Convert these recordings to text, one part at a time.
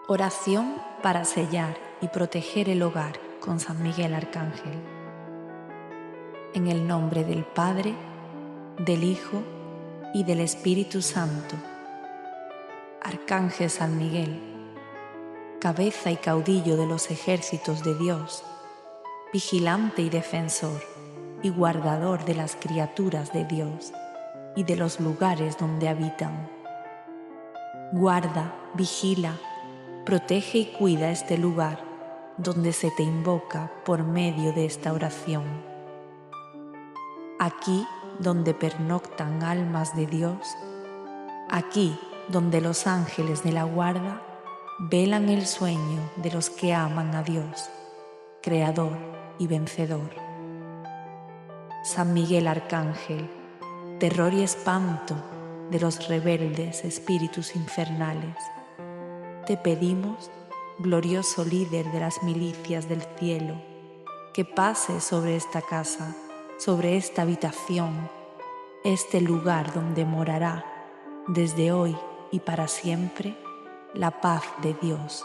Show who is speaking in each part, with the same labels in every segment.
Speaker 1: Oración para sellar y proteger el hogar con San Miguel Arcángel. En el nombre del Padre, del Hijo y del Espíritu Santo. Arcángel San Miguel, cabeza y caudillo de los ejércitos de Dios, vigilante y defensor y guardador de las criaturas de Dios y de los lugares donde habitan. Guarda, vigila, protege y cuida este lugar donde se te invoca por medio de esta oración. Aquí donde pernoctan almas de Dios, aquí donde los ángeles de la guarda velan el sueño de los que aman a Dios, Creador y Vencedor. San Miguel Arcángel, terror y espanto de los rebeldes espíritus infernales, te pedimos, glorioso líder de las milicias del cielo, que pases sobre esta casa, sobre esta habitación, este lugar donde morará, desde hoy y para siempre, la paz de Dios.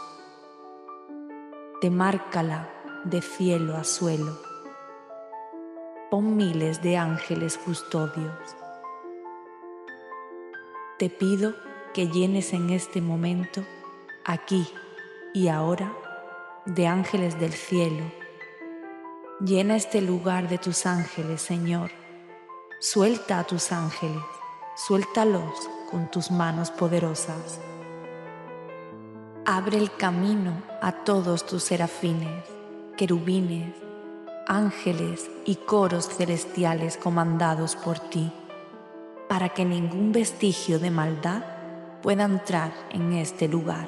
Speaker 1: Demárcala de cielo a suelo. Pon miles de ángeles custodios. Te pido que llenes en este momento, aquí y ahora, de ángeles del cielo. Llena este lugar de tus ángeles, Señor. Suelta a tus ángeles, suéltalos con tus manos poderosas. Abre el camino a todos tus serafines, querubines, ángeles y coros celestiales comandados por ti, para que ningún vestigio de maldad pueda entrar en este lugar.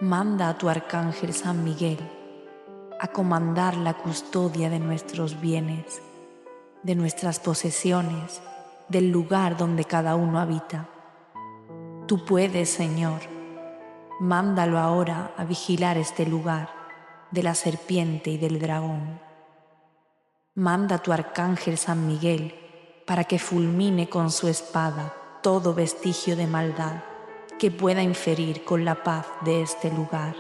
Speaker 1: Manda a tu arcángel San Miguel a comandar la custodia de nuestros bienes, de nuestras posesiones, del lugar donde cada uno habita. Tú puedes, Señor. Mándalo ahora a vigilar este lugar de la serpiente y del dragón. Manda a tu arcángel San Miguel para que fulmine con su espada todo vestigio de maldad que pueda inferir con la paz de este lugar.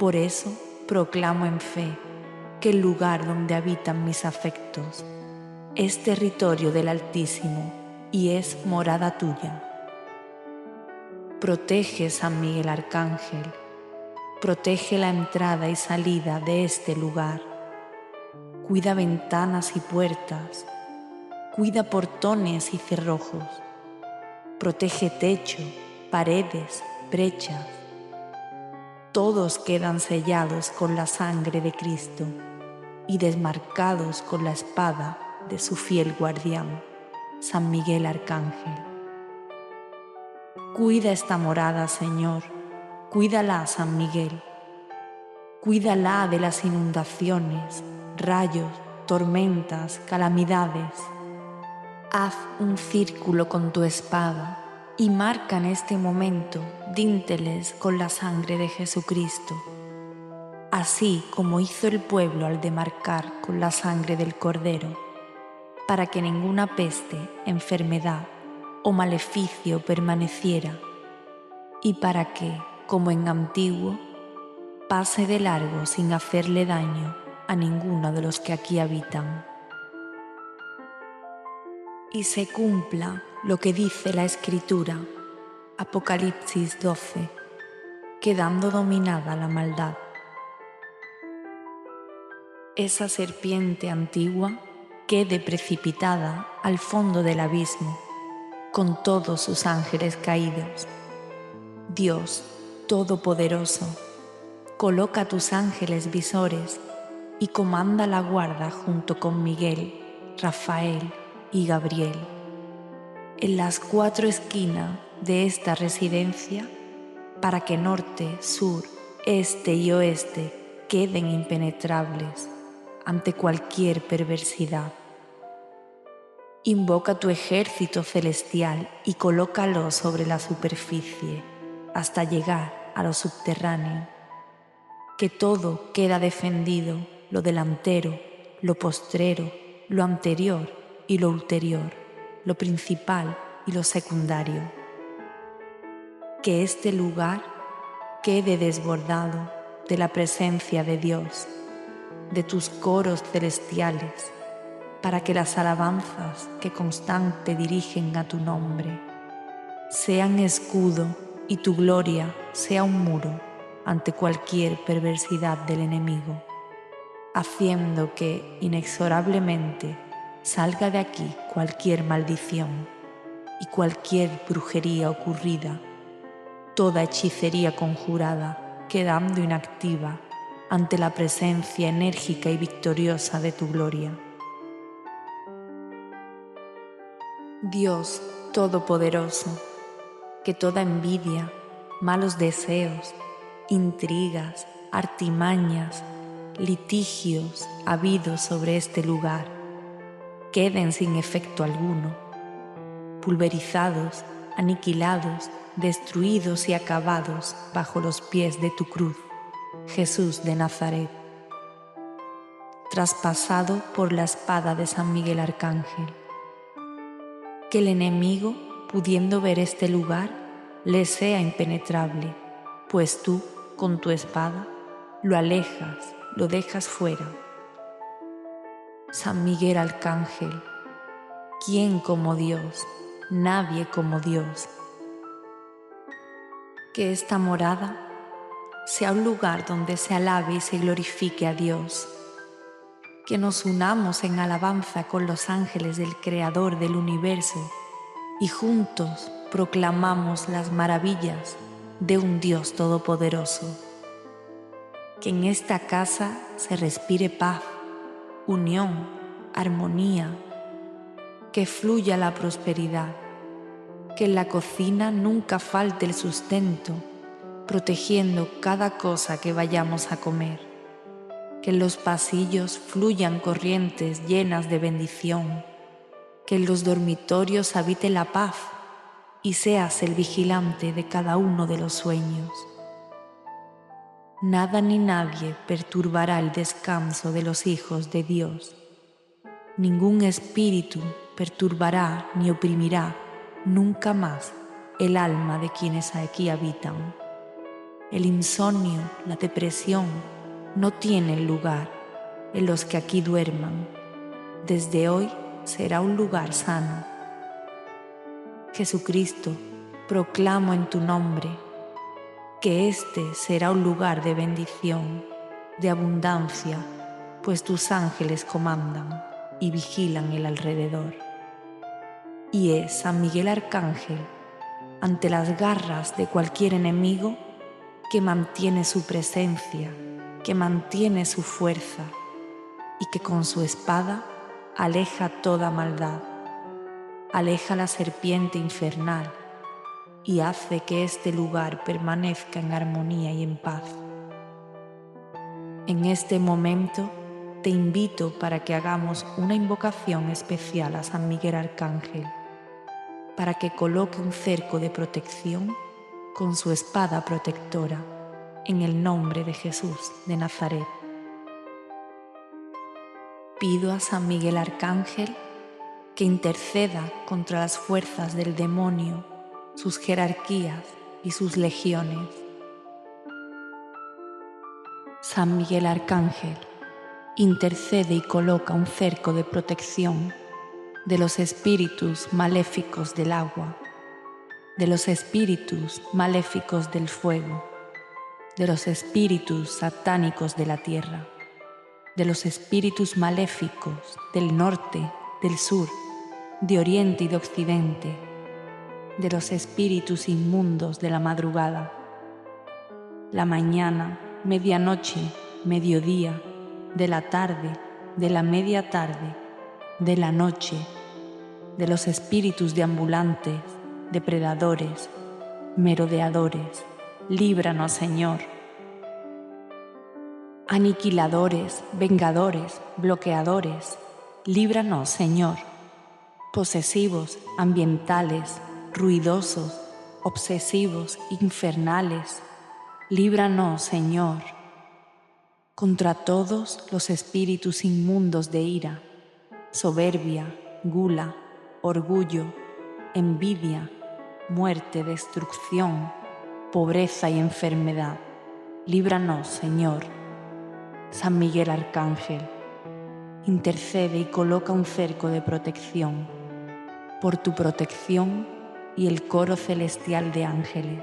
Speaker 1: Por eso proclamo en fe que el lugar donde habitan mis afectos es territorio del Altísimo y es morada tuya. Protege, San Miguel Arcángel, protege la entrada y salida de este lugar. Cuida ventanas y puertas, cuida portones y cerrojos. Protege techo, paredes, brechas. Todos quedan sellados con la sangre de Cristo y desmarcados con la espada de su fiel guardián, San Miguel Arcángel. Cuida esta morada, Señor, cuídala, San Miguel. Cuídala de las inundaciones, rayos, tormentas, calamidades. Haz un círculo con tu espada y marca en este momento dínteles con la sangre de Jesucristo, así como hizo el pueblo al demarcar con la sangre del Cordero, para que ninguna peste, enfermedad o maleficio permaneciera, y para que, como en antiguo, pase de largo sin hacerle daño a ninguno de los que aquí habitan. Y se cumpla lo que dice la Escritura, Apocalipsis 12, quedando dominada la maldad. Esa serpiente antigua quede precipitada al fondo del abismo, con todos sus ángeles caídos. Dios Todopoderoso, coloca tus ángeles visores y comanda la guarda junto con Miguel, Rafael y Gabriel en las 4 esquinas de esta residencia, para que norte, sur, este y oeste queden impenetrables ante cualquier perversidad. Invoca tu ejército celestial y colócalo sobre la superficie hasta llegar a lo subterráneo, que todo queda defendido, lo delantero, lo postrero, lo anterior y lo ulterior, lo principal y lo secundario. que este lugar quede desbordado de la presencia de Dios, de tus coros celestiales, para que las alabanzas que constante dirigen a tu nombre sean escudo y tu gloria sea un muro ante cualquier perversidad del enemigo, haciendo que inexorablemente salga de aquí cualquier maldición y cualquier brujería ocurrida, toda hechicería conjurada quedando inactiva ante la presencia enérgica y victoriosa de tu gloria. Dios Todopoderoso, que toda envidia, malos deseos, intrigas, artimañas, litigios habidos sobre este lugar queden sin efecto alguno, pulverizados, aniquilados, destruidos y acabados bajo los pies de tu cruz, Jesús de Nazaret, traspasado por la espada de San Miguel Arcángel. Que el enemigo, pudiendo ver este lugar, le sea impenetrable, pues tú, con tu espada, lo alejas, lo dejas fuera. San Miguel Arcángel, ¿quién como Dios? Nadie como Dios. Que esta morada sea un lugar donde se alabe y se glorifique a Dios. Que nos unamos en alabanza con los ángeles del Creador del universo y juntos proclamamos las maravillas de un Dios todopoderoso. Que en esta casa se respire paz, unión, armonía, que fluya la prosperidad, que en la cocina nunca falte el sustento, protegiendo cada cosa que vayamos a comer, que en los pasillos fluyan corrientes llenas de bendición, que en los dormitorios habite la paz y seas el vigilante de cada uno de los sueños. Nada ni nadie perturbará el descanso de los hijos de Dios. Ningún espíritu perturbará ni oprimirá nunca más el alma de quienes aquí habitan. El insomnio, la depresión no tienen lugar en los que aquí duerman. Desde hoy será un lugar sano. Jesucristo, proclamo en tu nombre que este será un lugar de bendición, de abundancia, pues tus ángeles comandan y vigilan el alrededor. Y es San Miguel Arcángel, ante las garras de cualquier enemigo, que mantiene su presencia, que mantiene su fuerza y que con su espada aleja toda maldad, aleja la serpiente infernal y hace que este lugar permanezca en armonía y en paz. En este momento te invito para que hagamos una invocación especial a San Miguel Arcángel, para que coloque un cerco de protección con su espada protectora en el nombre de Jesús de Nazaret. Pido a San Miguel Arcángel que interceda contra las fuerzas del demonio, sus jerarquías y sus legiones. San Miguel Arcángel, intercede y coloca un cerco de protección de los espíritus maléficos del agua, de los espíritus maléficos del fuego, de los espíritus satánicos de la tierra, de los espíritus maléficos del norte, del sur, de oriente y de occidente, de los espíritus inmundos de la madrugada, la mañana, medianoche, mediodía, de la tarde, de la media tarde, de la noche, de los espíritus deambulantes, depredadores, merodeadores. Líbranos, Señor. Aniquiladores, vengadores, bloqueadores. Líbranos, Señor. Posesivos, ambientales, ruidosos, obsesivos, infernales. Líbranos, Señor. Contra todos los espíritus inmundos de ira, soberbia, gula, orgullo, envidia, muerte, destrucción, pobreza y enfermedad. Líbranos, Señor. San Miguel Arcángel, intercede y coloca un cerco de protección por tu protección y el coro celestial de ángeles,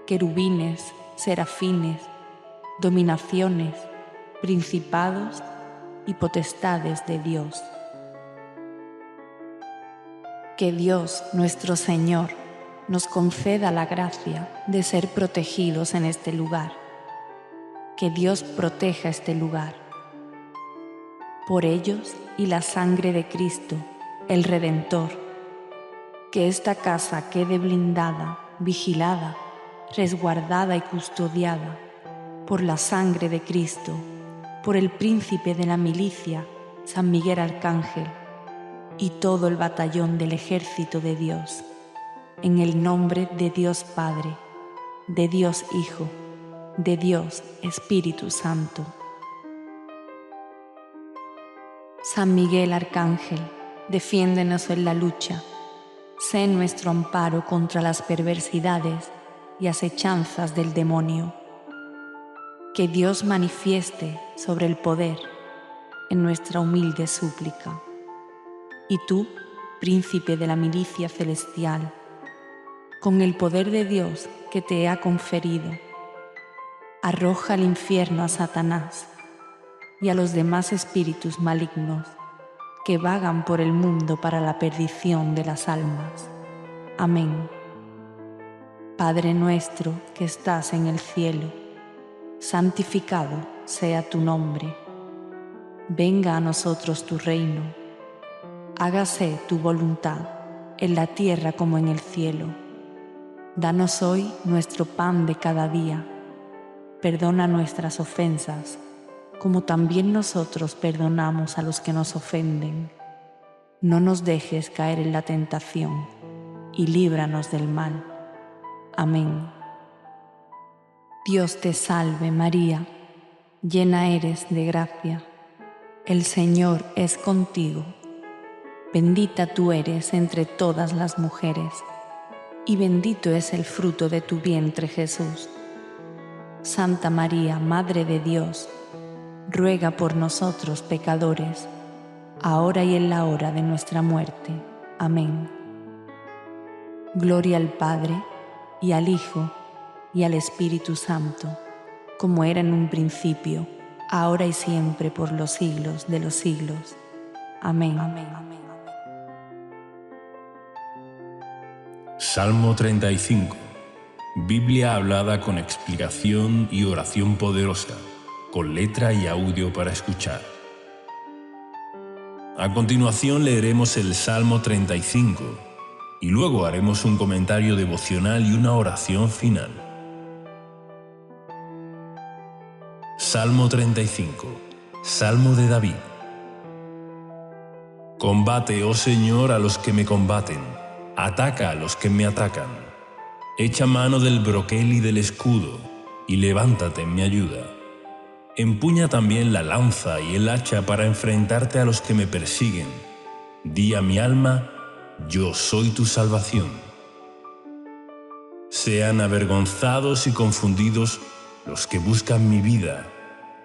Speaker 1: querubines, serafines, dominaciones, principados y potestades de Dios. Que Dios, nuestro Señor, nos conceda la gracia de ser protegidos en este lugar. Que Dios proteja este lugar. Por ellos y la sangre de Cristo, el Redentor, que esta casa quede blindada, vigilada, resguardada y custodiada por la sangre de Cristo, por el príncipe de la milicia, San Miguel Arcángel, y todo el batallón del ejército de Dios, en el nombre de Dios Padre, de Dios Hijo, de Dios Espíritu Santo. San Miguel Arcángel, defiéndenos en la lucha, sé nuestro amparo contra las perversidades y acechanzas del demonio. Que Dios manifieste sobre el poder en nuestra humilde súplica. Y tú, príncipe de la milicia celestial, con el poder de Dios que te ha conferido, arroja al infierno a Satanás y a los demás espíritus malignos que vagan por el mundo para la perdición de las almas. Amén. Padre nuestro que estás en el cielo, santificado sea tu nombre. Venga a nosotros tu reino. Hágase tu voluntad en la tierra como en el cielo. Danos hoy nuestro pan de cada día. Perdona nuestras ofensas, como también nosotros perdonamos a los que nos ofenden. No nos dejes caer en la tentación, y líbranos del mal. Amén. Dios te salve María, llena eres de gracia. El Señor es contigo. Bendita tú eres entre todas las mujeres, y bendito es el fruto de tu vientre Jesús. Santa María, Madre de Dios, ruega por nosotros pecadores, ahora y en la hora de nuestra muerte. Amén. Gloria al Padre, y al Hijo, y al Espíritu Santo, como era en un principio, ahora y siempre, por los siglos de los siglos. Amén. Amén. Amén.
Speaker 2: Salmo 35. Biblia hablada con explicación y oración poderosa, con letra y audio para escuchar. A continuación leeremos el Salmo 35 y luego haremos un comentario devocional y una oración final. Salmo 35. Salmo de David. Combate, oh Señor, a los que me combaten, ataca a los que me atacan. Echa mano del broquel y del escudo, y levántate en mi ayuda. Empuña también la lanza y el hacha para enfrentarte a los que me persiguen. Di a mi alma, yo soy tu salvación. Sean avergonzados y confundidos los que buscan mi vida.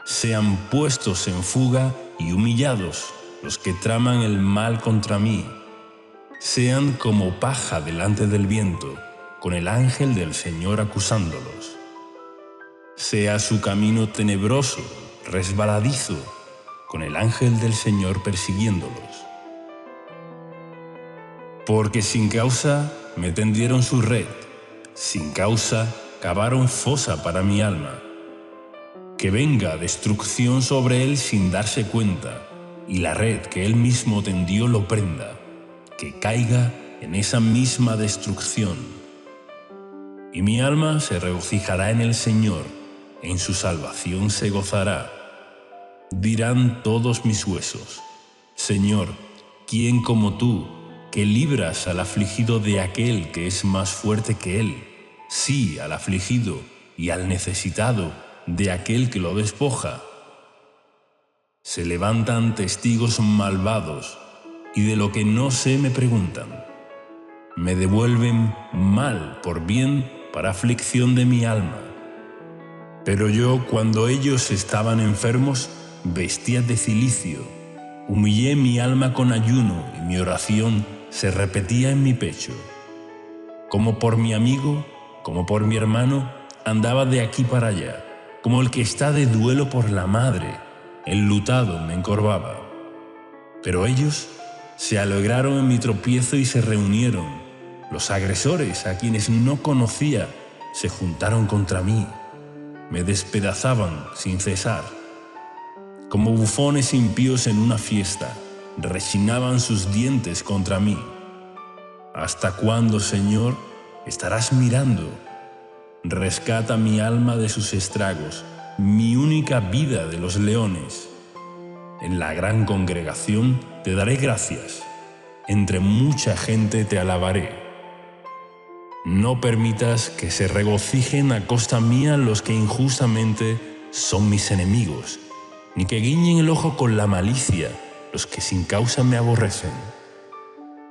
Speaker 2: Sean puestos en fuga y humillados los que traman el mal contra mí. Sean como paja delante del viento, con el ángel del Señor acusándolos. Sea su camino tenebroso, resbaladizo, con el ángel del Señor persiguiéndolos. Porque sin causa me tendieron su red, sin causa cavaron fosa para mi alma. Que venga destrucción sobre él sin darse cuenta, y la red que él mismo tendió lo prenda, que caiga en esa misma destrucción. Y mi alma se regocijará en el Señor, en su salvación se gozará. Dirán todos mis huesos: Señor, ¿quién como tú, que libras al afligido de aquel que es más fuerte que él? Sí, al afligido y al necesitado de aquel que lo despoja. Se levantan testigos malvados, y de lo que no sé me preguntan. Me devuelven mal por bien para aflicción de mi alma. Pero yo, cuando ellos estaban enfermos, vestía de cilicio. Humillé mi alma con ayuno y mi oración se repetía en mi pecho. Como por mi amigo, como por mi hermano, andaba de aquí para allá, como el que está de duelo por la madre, enlutado me encorvaba. Pero ellos se alegraron en mi tropiezo y se reunieron. Los agresores, a quienes no conocía, se juntaron contra mí. Me despedazaban sin cesar. Como bufones impíos en una fiesta, rechinaban sus dientes contra mí. ¿Hasta cuándo, Señor, estarás mirando? Rescata mi alma de sus estragos, mi única vida de los leones. En la gran congregación te daré gracias, entre mucha gente te alabaré. No permitas que se regocijen a costa mía los que injustamente son mis enemigos, ni que guiñen el ojo con la malicia los que sin causa me aborrecen.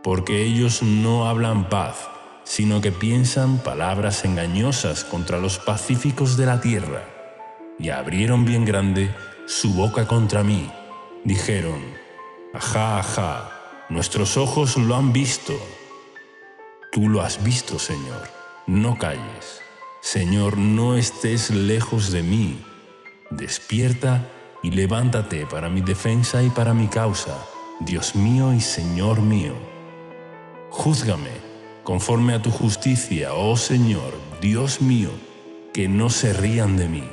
Speaker 2: Porque ellos no hablan paz, sino que piensan palabras engañosas contra los pacíficos de la tierra, y abrieron bien grande su boca contra mí. Dijeron: ajá, ajá, nuestros ojos lo han visto. Tú lo has visto, Señor, no calles. Señor, no estés lejos de mí. Despierta y levántate para mi defensa y para mi causa, Dios mío y Señor mío. Júzgame conforme a tu justicia, oh Señor, Dios mío, que no se rían de mí.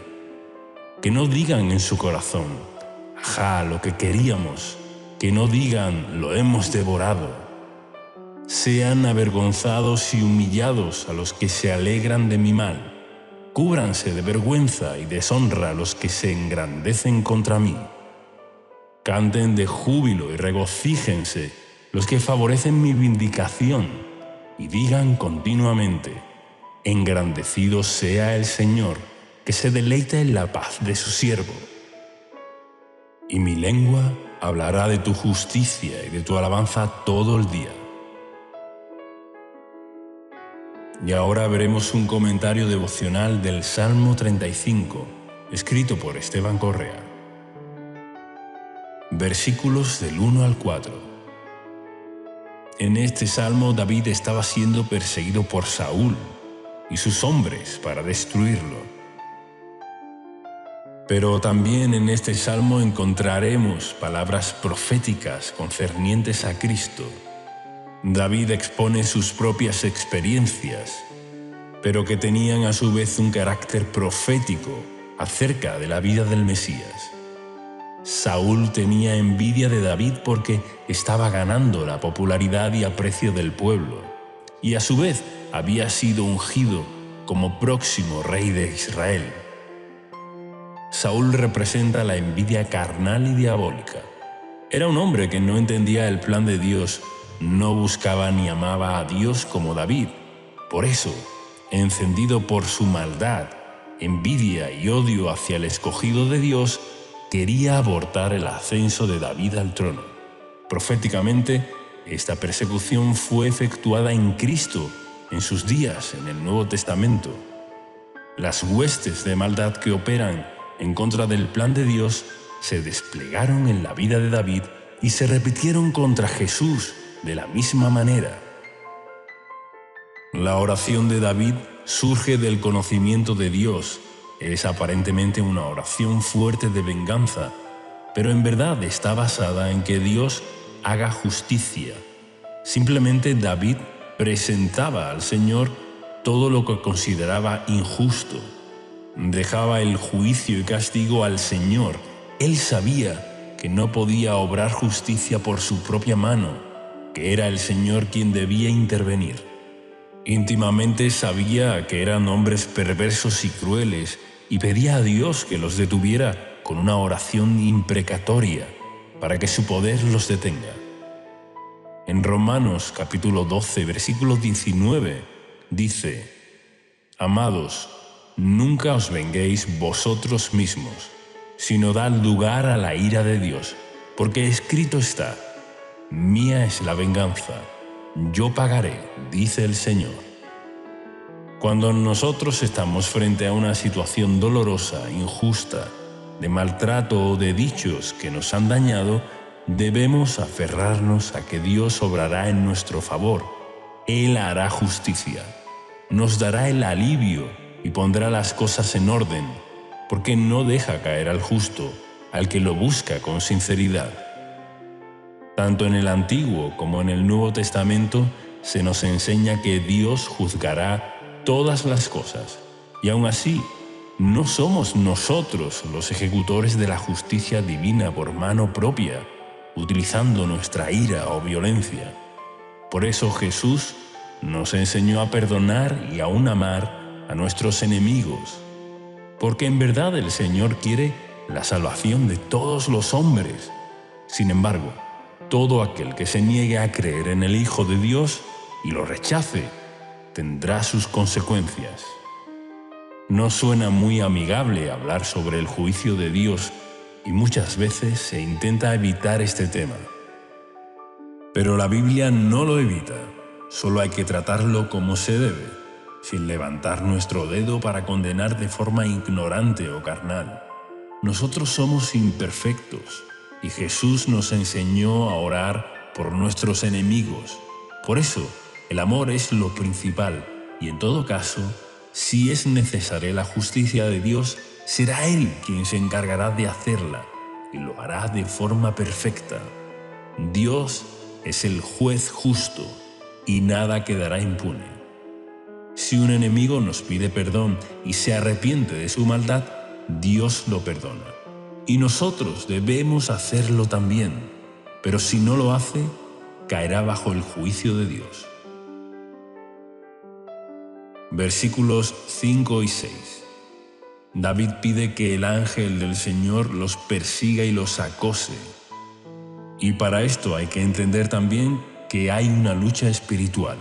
Speaker 2: Que no digan en su corazón: ajá, lo que queríamos. Que no digan: lo hemos devorado. Sean avergonzados y humillados a los que se alegran de mi mal. Cúbranse de vergüenza y deshonra los que se engrandecen contra mí. Canten de júbilo y regocíjense los que favorecen mi vindicación, y digan continuamente: engrandecido sea el Señor, que se deleita en la paz de su siervo. Y mi lengua hablará de tu justicia y de tu alabanza todo el día. Y ahora veremos un comentario devocional del Salmo 35, escrito por Esteban Correa. Versículos del 1 al 4. En este salmo David estaba siendo perseguido por Saúl y sus hombres para destruirlo. Pero también en este salmo encontraremos palabras proféticas concernientes a Cristo. David expone sus propias experiencias, pero que tenían a su vez un carácter profético acerca de la vida del Mesías. Saúl tenía envidia de David porque estaba ganando la popularidad y aprecio del pueblo, y a su vez había sido ungido como próximo rey de Israel. Saúl representa la envidia carnal y diabólica. Era un hombre que no entendía el plan de Dios, no buscaba ni amaba a Dios como David. Por eso, encendido por su maldad, envidia y odio hacia el escogido de Dios, quería abortar el ascenso de David al trono. Proféticamente, esta persecución fue efectuada en Cristo en sus días en el Nuevo Testamento. Las huestes de maldad que operan en contra del plan de Dios se desplegaron en la vida de David y se repitieron contra Jesús de la misma manera. La oración de David surge del conocimiento de Dios. Es aparentemente una oración fuerte de venganza, pero en verdad está basada en que Dios haga justicia. Simplemente David presentaba al Señor todo lo que consideraba injusto. Dejaba el juicio y castigo al Señor. Él sabía que no podía obrar justicia por su propia mano, que era el Señor quien debía intervenir. Íntimamente sabía que eran hombres perversos y crueles y pedía a Dios que los detuviera con una oración imprecatoria para que su poder los detenga. En Romanos capítulo 12, versículo 19, dice: Amados, nunca os venguéis vosotros mismos, sino dad lugar a la ira de Dios, porque escrito está: mía es la venganza, yo pagaré, dice el Señor. Cuando nosotros estamos frente a una situación dolorosa, injusta, de maltrato o de dichos que nos han dañado, debemos aferrarnos a que Dios obrará en nuestro favor. Él hará justicia, nos dará el alivio y pondrá las cosas en orden, porque no deja caer al justo, al que lo busca con sinceridad. Tanto en el Antiguo como en el Nuevo Testamento se nos enseña que Dios juzgará todas las cosas, y aún así, no somos nosotros los ejecutores de la justicia divina por mano propia, utilizando nuestra ira o violencia. Por eso Jesús nos enseñó a perdonar y aún amar a nuestros enemigos, porque en verdad el Señor quiere la salvación de todos los hombres. Sin embargo, todo aquel que se niegue a creer en el Hijo de Dios y lo rechace, tendrá sus consecuencias. No suena muy amigable hablar sobre el juicio de Dios y muchas veces se intenta evitar este tema. Pero la Biblia no lo evita, solo hay que tratarlo como se debe, sin levantar nuestro dedo para condenar de forma ignorante o carnal. Nosotros somos imperfectos y Jesús nos enseñó a orar por nuestros enemigos. Por eso, el amor es lo principal y en todo caso, si es necesaria la justicia de Dios, será Él quien se encargará de hacerla y lo hará de forma perfecta. Dios es el juez justo y nada quedará impune. Si un enemigo nos pide perdón y se arrepiente de su maldad, Dios lo perdona. Y nosotros debemos hacerlo también, pero si no lo hace, caerá bajo el juicio de Dios. Versículos 5 y 6. David pide que el ángel del Señor los persiga y los acose. Y para esto hay que entender también que hay una lucha espiritual.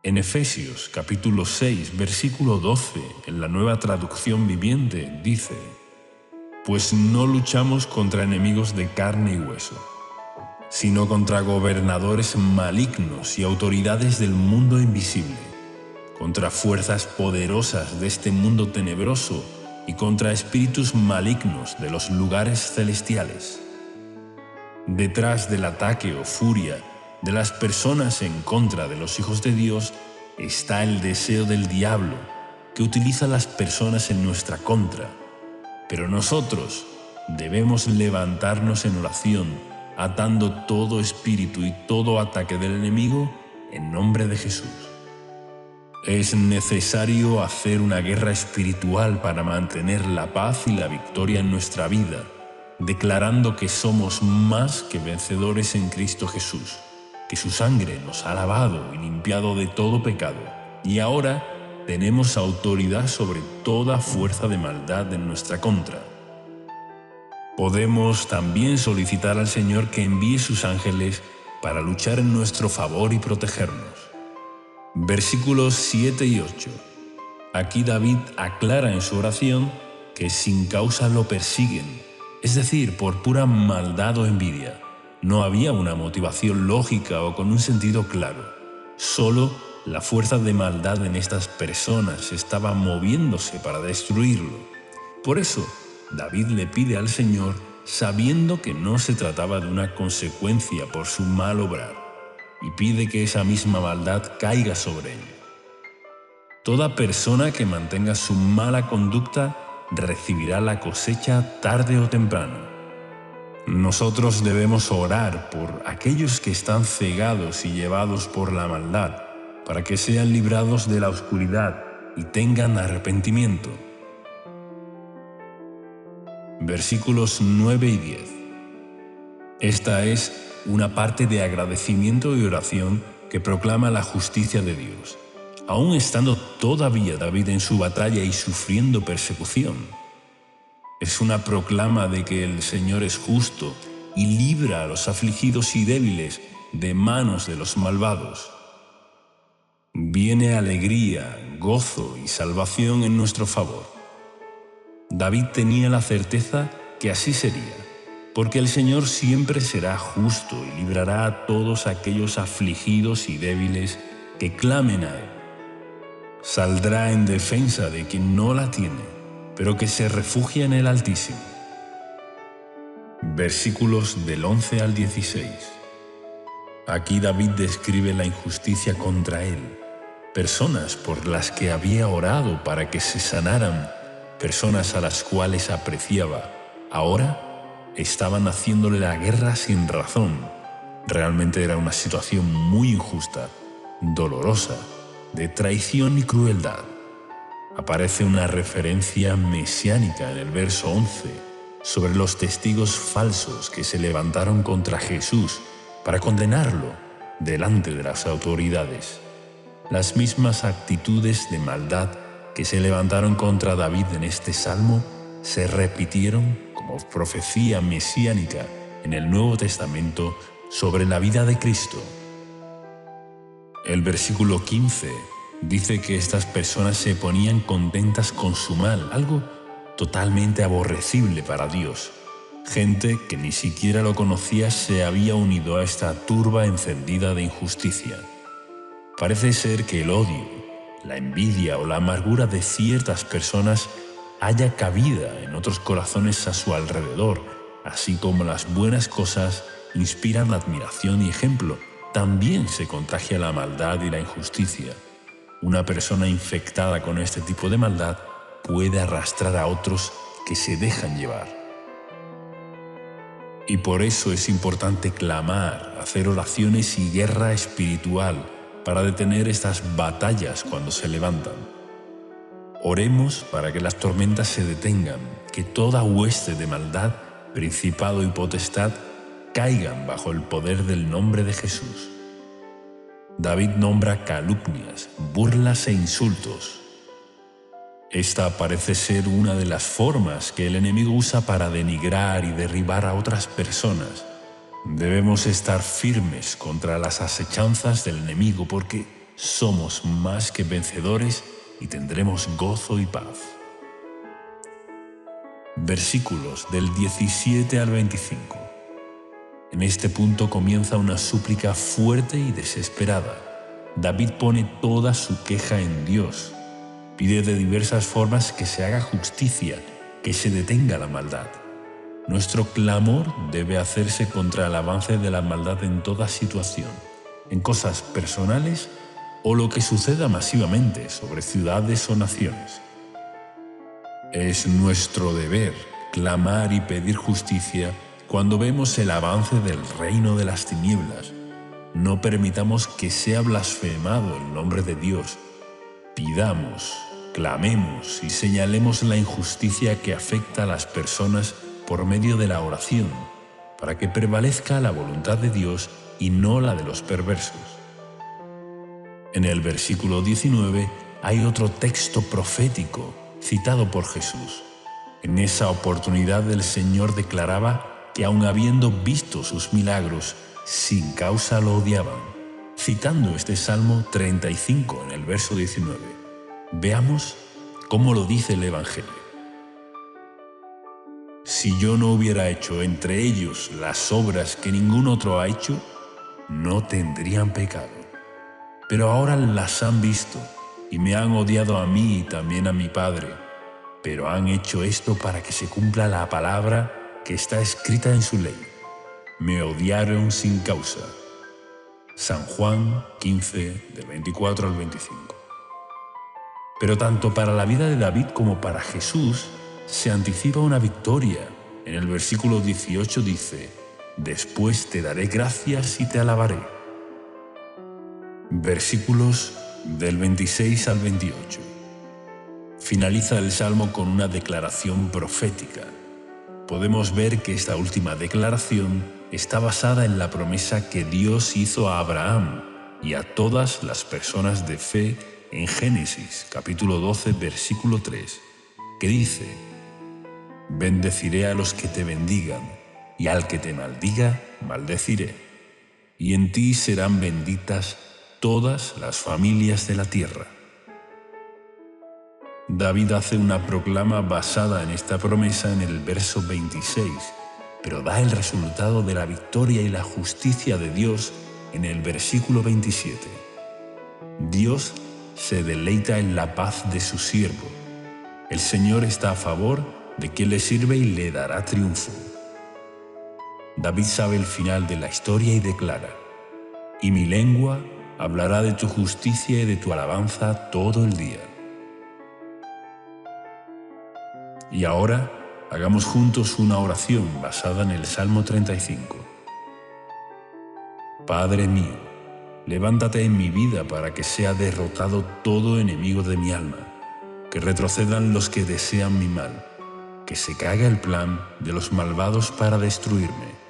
Speaker 2: En Efesios capítulo 6, versículo 12, en la Nueva Traducción Viviente, dice: «Pues no luchamos contra enemigos de carne y hueso, sino contra gobernadores malignos y autoridades del mundo invisible, contra fuerzas poderosas de este mundo tenebroso y contra espíritus malignos de los lugares celestiales». Detrás del ataque o furia de las personas en contra de los hijos de Dios está el deseo del diablo, que utiliza a las personas en nuestra contra. Pero nosotros debemos levantarnos en oración, atando todo espíritu y todo ataque del enemigo en nombre de Jesús. Es necesario hacer una guerra espiritual para mantener la paz y la victoria en nuestra vida, declarando que somos más que vencedores en Cristo Jesús, que su sangre nos ha lavado y limpiado de todo pecado, y ahora tenemos autoridad sobre toda fuerza de maldad en nuestra contra. Podemos también solicitar al Señor que envíe sus ángeles para luchar en nuestro favor y protegernos. Versículos 7 y 8. Aquí David aclara en su oración que sin causa lo persiguen, es decir, por pura maldad o envidia. No había una motivación lógica o con un sentido claro. Solo la fuerza de maldad en estas personas estaba moviéndose para destruirlo. Por eso, David le pide al Señor, sabiendo que no se trataba de una consecuencia por su mal obrar, y pide que esa misma maldad caiga sobre él. Toda persona que mantenga su mala conducta recibirá la cosecha tarde o temprano. Nosotros debemos orar por aquellos que están cegados y llevados por la maldad, para que sean librados de la oscuridad y tengan arrepentimiento. Versículos 9 y 10. Esta es una parte de agradecimiento y oración que proclama la justicia de Dios, aun estando todavía David en su batalla y sufriendo persecución. Es una proclama de que el Señor es justo y libra a los afligidos y débiles de manos de los malvados. Viene alegría, gozo y salvación en nuestro favor. David tenía la certeza que así sería, porque el Señor siempre será justo y librará a todos aquellos afligidos y débiles que clamen a Él. Saldrá en defensa de quien no la tiene, pero que se refugia en el Altísimo. Versículos del 11 al 16. Aquí David describe la injusticia contra él, personas por las que había orado para que se sanaran, personas a las cuales apreciaba. Ahora estaban haciéndole la guerra sin razón. Realmente era una situación muy injusta, dolorosa, de traición y crueldad. Aparece una referencia mesiánica en el verso 11 sobre los testigos falsos que se levantaron contra Jesús para condenarlo delante de las autoridades. Las mismas actitudes de maldad que se levantaron contra David en este salmo se repitieron como profecía mesiánica en el Nuevo Testamento sobre la vida de Cristo. El versículo 15 dice que estas personas se ponían contentas con su mal, algo totalmente aborrecible para Dios. Gente que ni siquiera lo conocía se había unido a esta turba encendida de injusticia. Parece ser que el odio, la envidia o la amargura de ciertas personas haya cabida en otros corazones a su alrededor, así como las buenas cosas inspiran admiración y ejemplo. También se contagia la maldad y la injusticia. Una persona infectada con este tipo de maldad puede arrastrar a otros que se dejan llevar. Y por eso es importante clamar, hacer oraciones y guerra espiritual para detener estas batallas cuando se levantan. Oremos para que las tormentas se detengan, que toda hueste de maldad, principado y potestad caigan bajo el poder del nombre de Jesús. David nombra calumnias, burlas e insultos. Esta parece ser una de las formas que el enemigo usa para denigrar y derribar a otras personas. Debemos estar firmes contra las acechanzas del enemigo porque somos más que vencedores y tendremos gozo y paz. Versículos del 17 al 25. En este punto comienza una súplica fuerte y desesperada. David pone toda su queja en Dios. Pide de diversas formas que se haga justicia, que se detenga la maldad. Nuestro clamor debe hacerse contra el avance de la maldad en toda situación, en cosas personales o lo que suceda masivamente sobre ciudades o naciones. Es nuestro deber clamar y pedir justicia cuando vemos el avance del reino de las tinieblas. No permitamos que sea blasfemado el nombre de Dios. Pidamos, clamemos y señalemos la injusticia que afecta a las personas por medio de la oración, para que prevalezca la voluntad de Dios y no la de los perversos. En el versículo 19 hay otro texto profético citado por Jesús. En esa oportunidad el Señor declaraba que aun habiendo visto sus milagros, sin causa lo odiaban, citando este Salmo 35 en el verso 19. Veamos cómo lo dice el Evangelio. Si yo no hubiera hecho entre ellos las obras que ningún otro ha hecho, no tendrían pecado. Pero ahora las han visto y me han odiado a mí y también a mi Padre, pero han hecho esto para que se cumpla la palabra que está escrita en su ley. Me odiaron sin causa. San Juan 15, del 24 al 25. Pero tanto para la vida de David como para Jesús se anticipa una victoria. En el versículo 18 dice: después te daré gracias y te alabaré. Versículos del 26 al 28. Finaliza el Salmo con una declaración profética. Podemos ver que esta última declaración está basada en la promesa que Dios hizo a Abraham y a todas las personas de fe en Génesis, capítulo 12, versículo 3, que dice: bendeciré a los que te bendigan, y al que te maldiga, maldeciré. Y en ti serán benditas todas las familias de la tierra. David hace una proclama basada en esta promesa en el verso 26, pero da el resultado de la victoria y la justicia de Dios en el versículo 27. Dios se deleita en la paz de su siervo. El Señor está a favor de quien le sirve y le dará triunfo. David sabe el final de la historia y declara: y mi lengua hablará de tu justicia y de tu alabanza todo el día. Y ahora hagamos juntos una oración basada en el Salmo 35. Padre mío, levántate en mi vida para que sea derrotado todo enemigo de mi alma, que retrocedan los que desean mi mal, que se caiga el plan de los malvados para destruirme.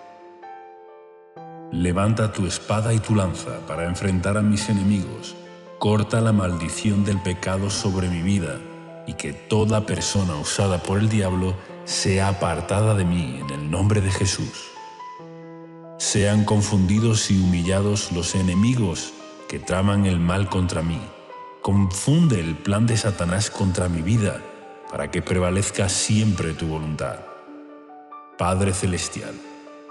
Speaker 2: Levanta tu espada y tu lanza para enfrentar a mis enemigos, corta la maldición del pecado sobre mi vida, y que toda persona usada por el diablo sea apartada de mí en el nombre de Jesús. Sean confundidos y humillados los enemigos que traman el mal contra mí. Confunde el plan de Satanás contra mi vida, para que prevalezca siempre tu voluntad. Padre Celestial,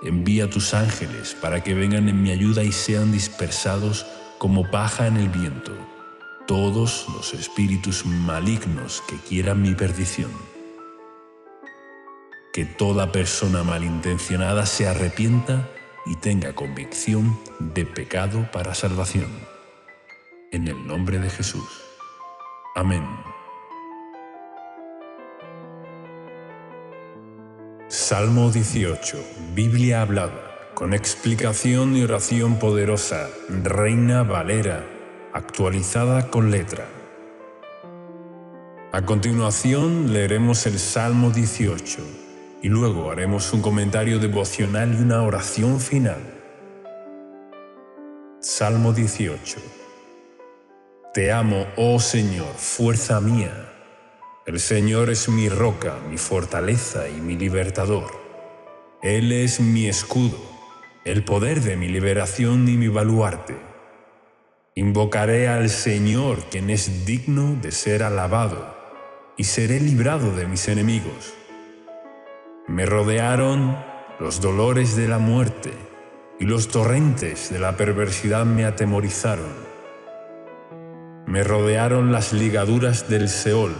Speaker 2: envía tus ángeles para que vengan en mi ayuda y sean dispersados como paja en el viento todos los espíritus malignos que quieran mi perdición. Que toda persona malintencionada se arrepienta y tenga convicción de pecado para salvación. En el nombre de Jesús. Amén. Salmo 18. Biblia hablada, con explicación y oración poderosa, Reina Valera, actualizada con letra. A continuación leeremos el Salmo 18 y luego haremos un comentario devocional y una oración final. Salmo 18. Te amo, oh Señor, fuerza mía. El Señor es mi roca, mi fortaleza y mi libertador. Él es mi escudo, el poder de mi liberación y mi baluarte. Invocaré al Señor, quien es digno de ser alabado, y seré librado de mis enemigos. Me rodearon los dolores de la muerte, y los torrentes de la perversidad me atemorizaron. Me rodearon las ligaduras del Seol,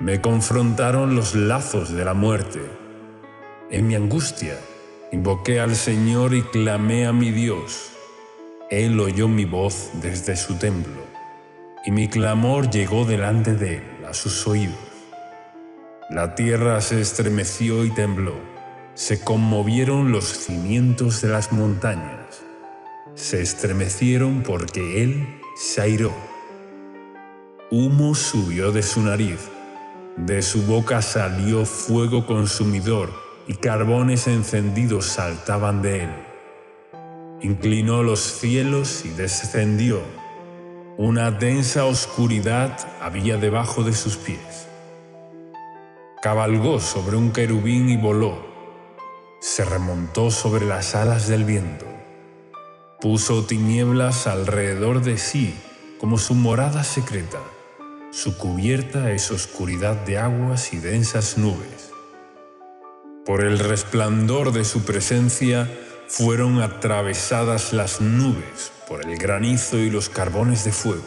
Speaker 2: me confrontaron los lazos de la muerte. En mi angustia, invoqué al Señor y clamé a mi Dios. Él oyó mi voz desde su templo, y mi clamor llegó delante de él, a sus oídos. La tierra se estremeció y tembló, se conmovieron los cimientos de las montañas, se estremecieron porque él se airó. Humo subió de su nariz, de su boca salió fuego consumidor, y carbones encendidos saltaban de él. Inclinó los cielos y descendió. Una densa oscuridad había debajo de sus pies. Cabalgó sobre un querubín y voló. Se remontó sobre las alas del viento. Puso tinieblas alrededor de sí como su morada secreta. Su cubierta es oscuridad de aguas y densas nubes. Por el resplandor de su presencia fueron atravesadas las nubes por el granizo y los carbones de fuego.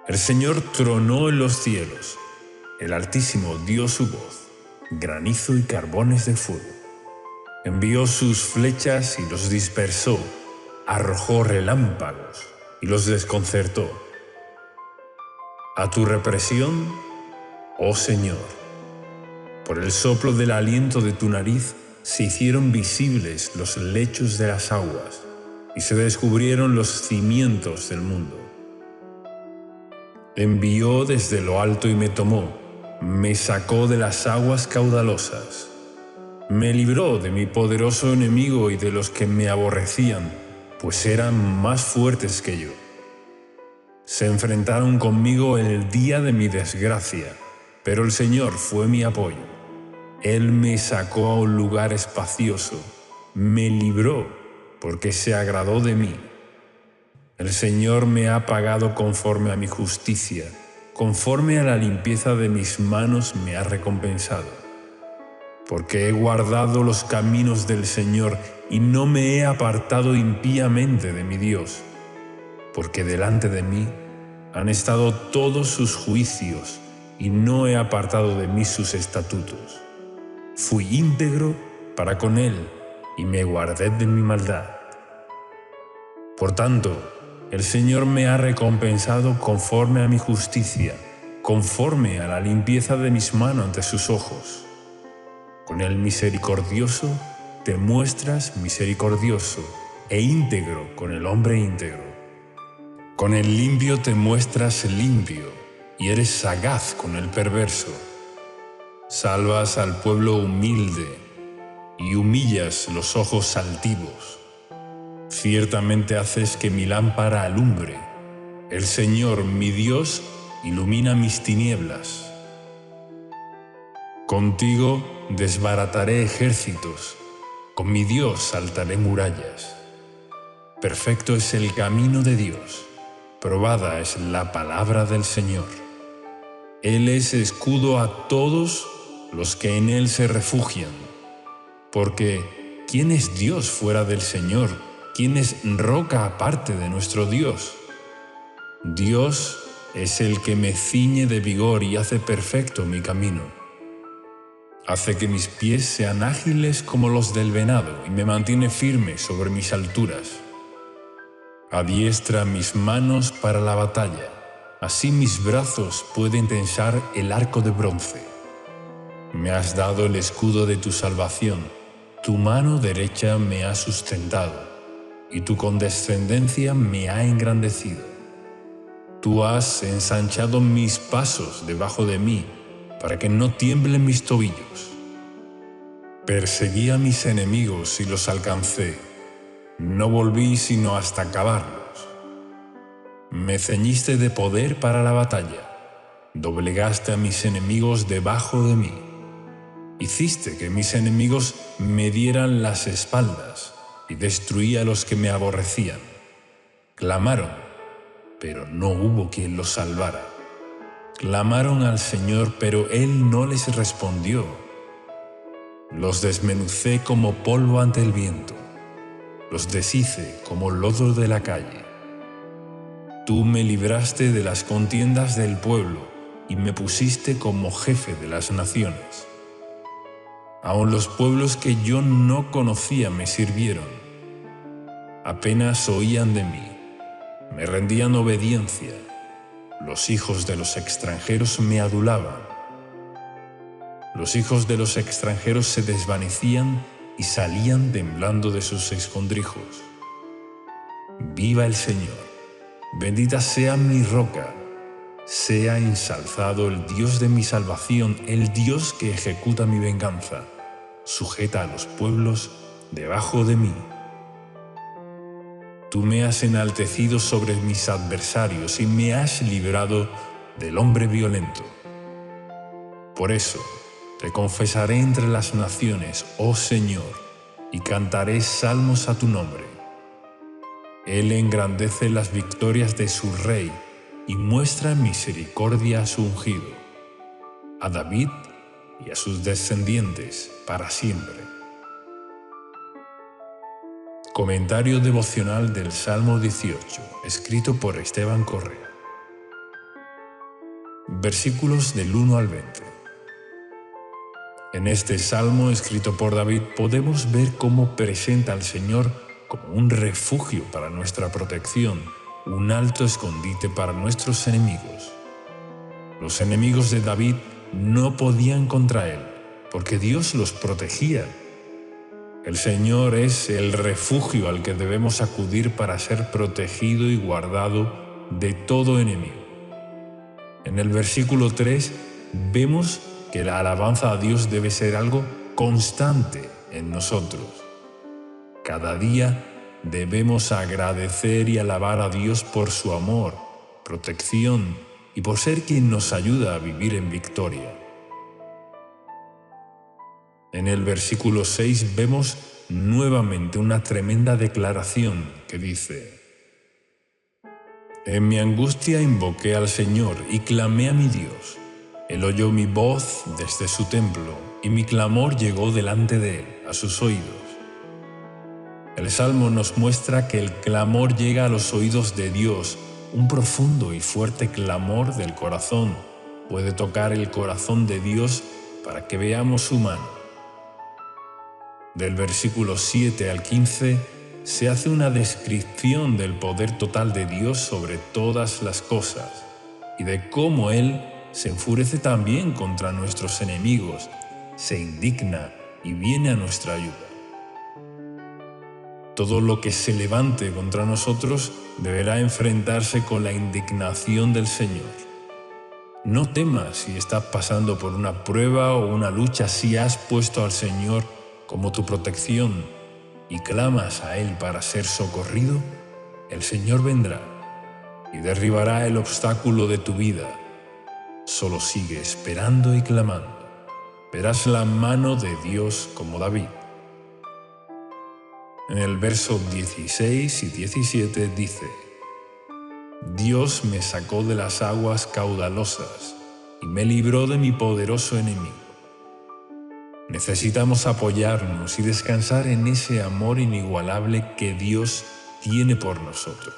Speaker 2: El Señor tronó en los cielos, el Altísimo dio su voz, granizo y carbones de fuego. Envió sus flechas y los dispersó, arrojó relámpagos y los desconcertó. A tu represión, oh Señor, por el soplo del aliento de tu nariz, se hicieron visibles los lechos de las aguas y se descubrieron los cimientos del mundo. Envió desde lo alto y me tomó, me sacó de las aguas caudalosas. Me libró de mi poderoso enemigo y de los que me aborrecían, pues eran más fuertes que yo. Se enfrentaron conmigo en el día de mi desgracia, pero el Señor fue mi apoyo. Él me sacó a un lugar espacioso, me libró porque se agradó de mí. El Señor me ha pagado conforme a mi justicia, conforme a la limpieza de mis manos me ha recompensado. Porque he guardado los caminos del Señor y no me he apartado impíamente de mi Dios, porque delante de mí Han estado todos sus juicios, y no he apartado de mí sus estatutos. Fui íntegro para con él, y me guardé de mi maldad. Por tanto, el Señor me ha recompensado conforme a mi justicia, conforme a la limpieza de mis manos ante sus ojos. Con el misericordioso te muestras misericordioso e íntegro con el hombre íntegro. Con el limpio te muestras limpio y eres sagaz con el perverso. Salvas al pueblo humilde y humillas los ojos altivos. Ciertamente haces que mi lámpara alumbre. El Señor, mi Dios, ilumina mis tinieblas. Contigo desbarataré ejércitos, con mi Dios saltaré murallas. Perfecto es el camino de Dios, probada es la palabra del Señor. Él es escudo a todos los que en Él se refugian, porque ¿quién es Dios fuera del Señor? ¿Quién es roca aparte de nuestro Dios? Dios es el que me ciñe de vigor y hace perfecto mi camino. Hace que mis pies sean ágiles como los del venado y me mantiene firme sobre mis alturas. Adiestra mis manos para la batalla, así mis brazos pueden tensar el arco de bronce. Me has dado el escudo de tu salvación, tu mano derecha me ha sustentado, y tu condescendencia me ha engrandecido. Tú has ensanchado mis pasos debajo de mí, para que no tiemblen mis tobillos. Perseguí a mis enemigos y los alcancé. No volví sino hasta acabarlos. Me ceñiste de poder para la batalla. Doblegaste a mis enemigos debajo de mí. Hiciste que mis enemigos me dieran las espaldas y destruí a los que me aborrecían. Clamaron, pero no hubo quien los salvara. Clamaron al Señor, pero Él no les respondió. Los desmenucé como polvo ante el viento. Los deshice como lodo de la calle. Tú me libraste de las contiendas del pueblo y me pusiste como jefe de las naciones. Aun los pueblos que yo no conocía me sirvieron. Apenas oían de mí, me rendían obediencia. Los hijos de los extranjeros me adulaban. Los hijos de los extranjeros se desvanecían y salían temblando de sus escondrijos. Viva el Señor, bendita sea mi roca, sea ensalzado el Dios de mi salvación, el Dios que ejecuta mi venganza, sujeta a los pueblos debajo de mí. Tú me has enaltecido sobre mis adversarios y me has librado del hombre violento. Por eso, te confesaré entre las naciones, oh Señor, y cantaré salmos a tu nombre. Él engrandece las victorias de su rey y muestra misericordia a su ungido, a David y a sus descendientes para siempre. Comentario devocional del Salmo 18, escrito por Esteban Correa. Versículos del 1 al 20. En este salmo escrito por David podemos ver cómo presenta al Señor como un refugio para nuestra protección, un alto escondite para nuestros enemigos. Los enemigos de David no podían contra él, porque Dios los protegía. El Señor es el refugio al que debemos acudir para ser protegido y guardado de todo enemigo. En el versículo 3 vemos que la alabanza a Dios debe ser algo constante en nosotros. Cada día debemos agradecer y alabar a Dios por su amor, protección y por ser quien nos ayuda a vivir en victoria. En el versículo 6 vemos nuevamente una tremenda declaración que dice: En mi angustia invoqué al Señor y clamé a mi Dios. Él oyó mi voz desde su templo y mi clamor llegó delante de él, a sus oídos. El Salmo nos muestra que el clamor llega a los oídos de Dios un profundo y fuerte clamor del corazón puede tocar el corazón de Dios para que veamos su mano. Del versículo 7 al 15 se hace una descripción del poder total de Dios sobre todas las cosas y de cómo Él se enfurece también contra nuestros enemigos, se indigna y viene a nuestra ayuda. Todo lo que se levante contra nosotros deberá enfrentarse con la indignación del Señor. No temas si estás pasando por una prueba o una lucha, si has puesto al Señor como tu protección y clamas a Él para ser socorrido, el Señor vendrá y derribará el obstáculo de tu vida. Solo sigue esperando y clamando. Verás la mano de Dios como David. En el verso 16 y 17 dice: Dios me sacó de las aguas caudalosas y me libró de mi poderoso enemigo. Necesitamos apoyarnos y descansar en ese amor inigualable que Dios tiene por nosotros,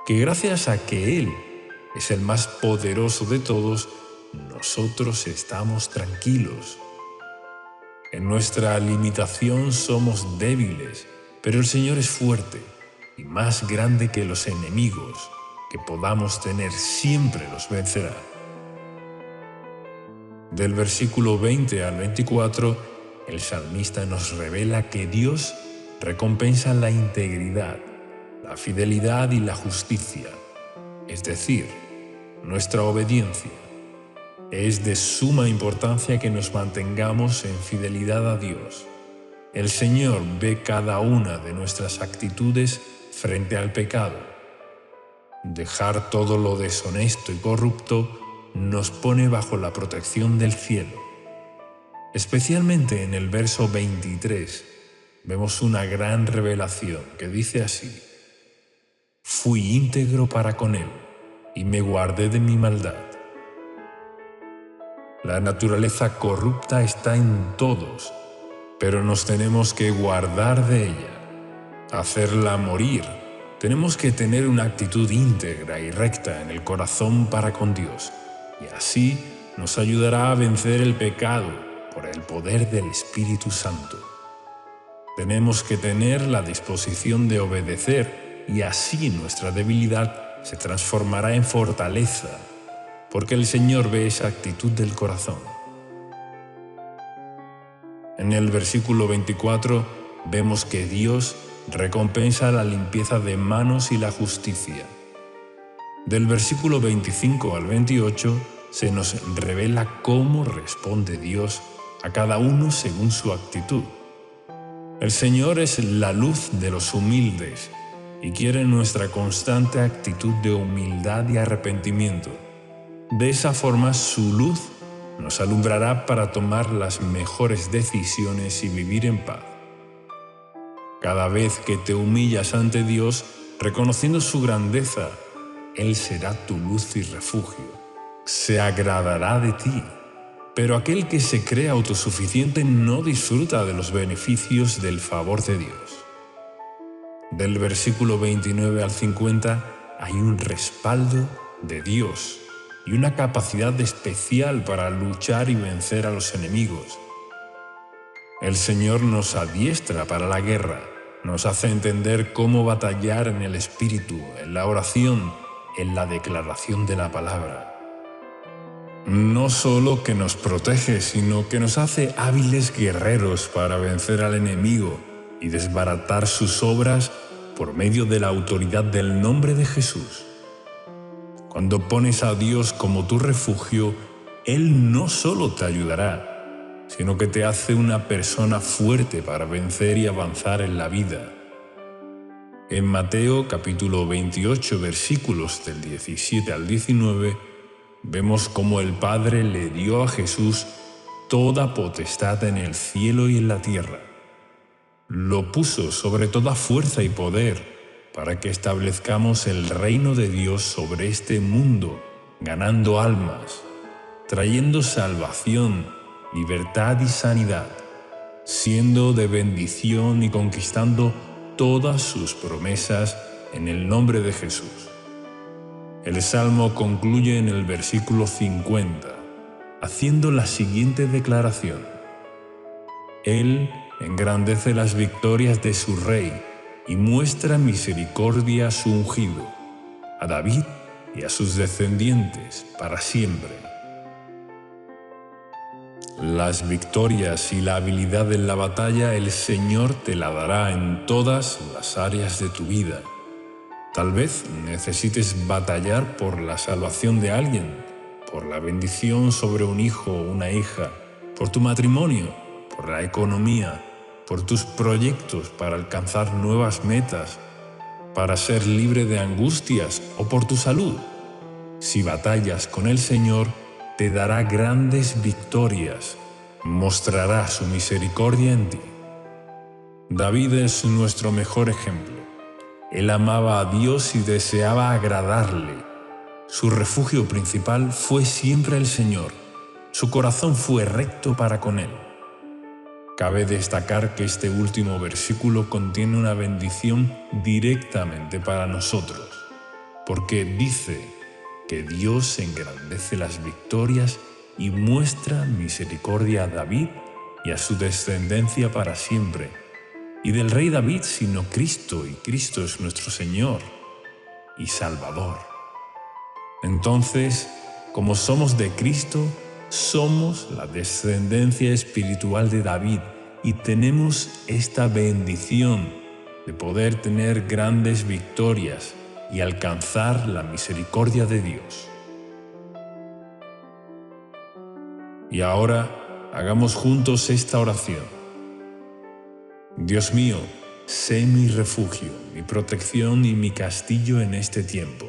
Speaker 2: que gracias a que Él es el más poderoso de todos, nosotros estamos tranquilos. En nuestra limitación somos débiles, pero el Señor es fuerte y más grande que los enemigos que podamos tener, siempre los vencerá. Del versículo 20 al 24, el salmista nos revela que Dios recompensa la integridad, la fidelidad y la justicia, es decir, nuestra obediencia. Es de suma importancia que nos mantengamos en fidelidad a Dios. El Señor ve cada una de nuestras actitudes frente al pecado. Dejar todo lo deshonesto y corrupto nos pone bajo la protección del cielo. Especialmente en el verso 23 vemos una gran revelación que dice así: Fui íntegro para con Él y me guardé de mi maldad. La naturaleza corrupta está en todos, pero nos tenemos que guardar de ella, hacerla morir. Tenemos que tener una actitud íntegra y recta en el corazón para con Dios, y así nos ayudará a vencer el pecado por el poder del Espíritu Santo. Tenemos que tener la disposición de obedecer, y así nuestra debilidad se transformará en fortaleza, porque el Señor ve esa actitud del corazón. En el versículo 24 vemos que Dios recompensa la limpieza de manos y la justicia. Del versículo 25 al 28 se nos revela cómo responde Dios a cada uno según su actitud. El Señor es la luz de los humildes y quiere nuestra constante actitud de humildad y arrepentimiento. De esa forma, su luz nos alumbrará para tomar las mejores decisiones y vivir en paz. Cada vez que te humillas ante Dios, reconociendo su grandeza, Él será tu luz y refugio. Se agradará de ti. Pero aquel que se cree autosuficiente no disfruta de los beneficios del favor de Dios. Del versículo 29 al 50 hay un respaldo de Dios y una capacidad especial para luchar y vencer a los enemigos. El Señor nos adiestra para la guerra, nos hace entender cómo batallar en el Espíritu, en la oración, en la declaración de la palabra. No solo que nos protege, sino que nos hace hábiles guerreros para vencer al enemigo y desbaratar sus obras por medio de la autoridad del nombre de Jesús. Cuando pones a Dios como tu refugio, Él no solo te ayudará, sino que te hace una persona fuerte para vencer y avanzar en la vida. En Mateo capítulo 28, versículos del 17 al 19, vemos cómo el Padre le dio a Jesús toda potestad en el cielo y en la tierra. Lo puso sobre toda fuerza y poder para que establezcamos el reino de Dios sobre este mundo, ganando almas, trayendo salvación, libertad y sanidad, siendo de bendición y conquistando todas sus promesas en el nombre de Jesús. El Salmo concluye en el versículo 50, haciendo la siguiente declaración: Él engrandece las victorias de su Rey y muestra misericordia a su ungido, a David y a sus descendientes para siempre. Las victorias y la habilidad en la batalla el Señor te la dará en todas las áreas de tu vida. Tal vez necesites batallar por la salvación de alguien, por la bendición sobre un hijo o una hija, por tu matrimonio, por la economía, por tus proyectos para alcanzar nuevas metas, para ser libre de angustias o por tu salud. Si batallas con el Señor, te dará grandes victorias, mostrará su misericordia en ti. David es nuestro mejor ejemplo. Él amaba a Dios y deseaba agradarle. Su refugio principal fue siempre el Señor. Su corazón fue recto para con Él. Cabe destacar que este último versículo contiene una bendición directamente para nosotros, porque dice que Dios engrandece las victorias y muestra misericordia a David y a su descendencia para siempre. Y del rey David, sino Cristo, y Cristo es nuestro Señor y Salvador. Entonces, como somos de Cristo, somos la descendencia espiritual de David y tenemos esta bendición de poder tener grandes victorias y alcanzar la misericordia de Dios. Y ahora, hagamos juntos esta oración. Dios mío, sé mi refugio, mi protección y mi castillo en este tiempo.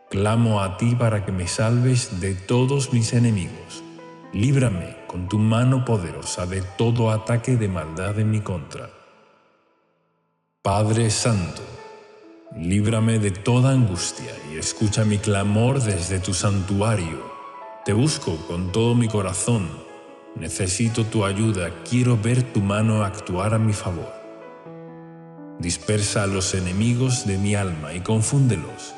Speaker 2: Clamo a ti para que me salves de todos mis enemigos. Líbrame con tu mano poderosa de todo ataque de maldad en mi contra. Padre Santo, líbrame de toda angustia y escucha mi clamor desde tu santuario. Te busco con todo mi corazón. Necesito tu ayuda, quiero ver tu mano actuar a mi favor. Dispersa a los enemigos de mi alma y confúndelos.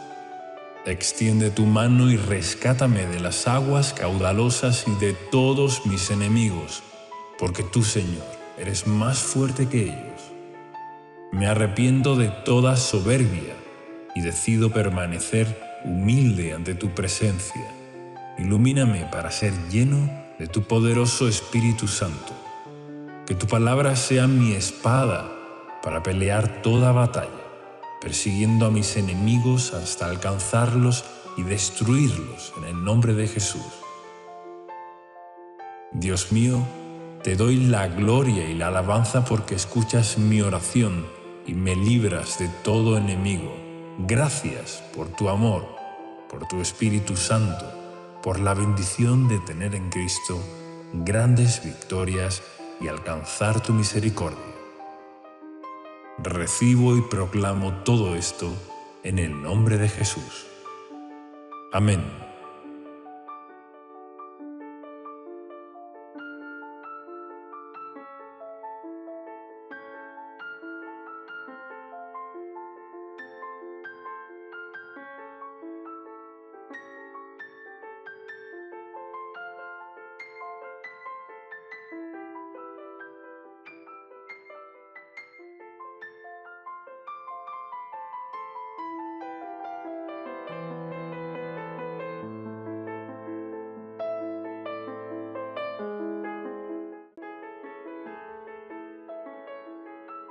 Speaker 2: Extiende tu mano y rescátame de las aguas caudalosas y de todos mis enemigos, porque tú, Señor, eres más fuerte que ellos. Me arrepiento de toda soberbia y decido permanecer humilde ante tu presencia. Ilumíname para ser lleno de tu poderoso Espíritu Santo. Que tu palabra sea mi espada para pelear toda batalla, persiguiendo a mis enemigos hasta alcanzarlos y destruirlos en el nombre de Jesús. Dios mío, te doy la gloria y la alabanza porque escuchas mi oración y me libras de todo enemigo. Gracias por tu amor, por tu Espíritu Santo, por la bendición de tener en Cristo grandes victorias y alcanzar tu misericordia. Recibo y proclamo todo esto en el nombre de Jesús. Amén.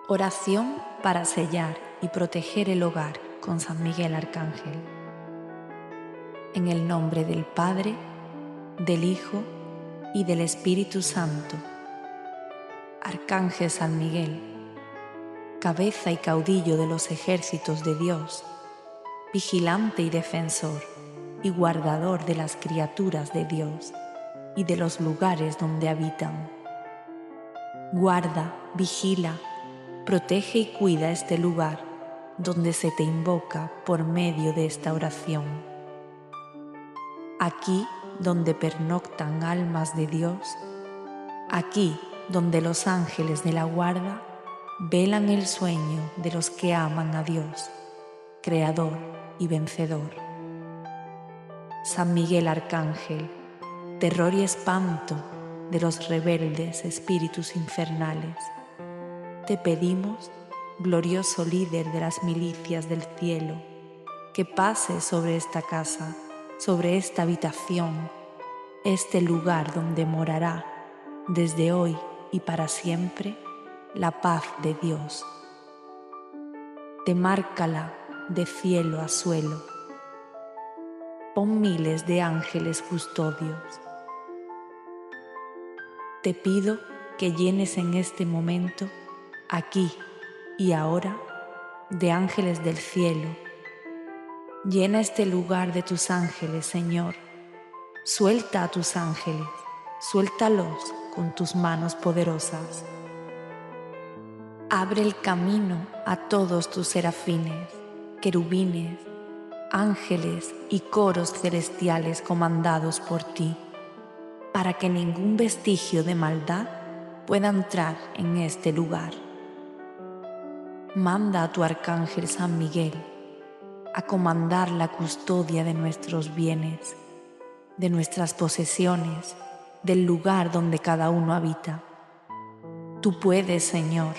Speaker 1: Oración para sellar y proteger el hogar con San Miguel Arcángel. En el nombre del Padre, del Hijo y del Espíritu Santo. Arcángel San Miguel, cabeza y caudillo de los ejércitos de Dios, vigilante y defensor y guardador de las criaturas de Dios y de los lugares donde habitan. Guarda, vigila, protege y cuida este lugar donde se te invoca por medio de esta oración. Aquí donde pernoctan almas de Dios, aquí donde los ángeles de la guarda velan el sueño de los que aman a Dios, Creador y Vencedor. San Miguel Arcángel, terror y espanto de los rebeldes espíritus infernales, te pedimos, glorioso líder de las milicias del cielo, que pases sobre esta casa, sobre esta habitación, este lugar donde morará desde hoy y para siempre la paz de Dios. Demárcala de cielo a suelo. Pon miles de ángeles custodios. Te pido que llenes en este momento, aquí y ahora, de ángeles del cielo. Llena este lugar de tus ángeles, Señor. Suelta a tus ángeles, suéltalos con tus manos poderosas. Abre el camino a todos tus serafines, querubines, ángeles y coros celestiales comandados por ti, para que ningún vestigio de maldad pueda entrar en este lugar. Manda a tu arcángel San Miguel a comandar la custodia de nuestros bienes, de nuestras posesiones, del lugar donde cada uno habita. Tú puedes, Señor.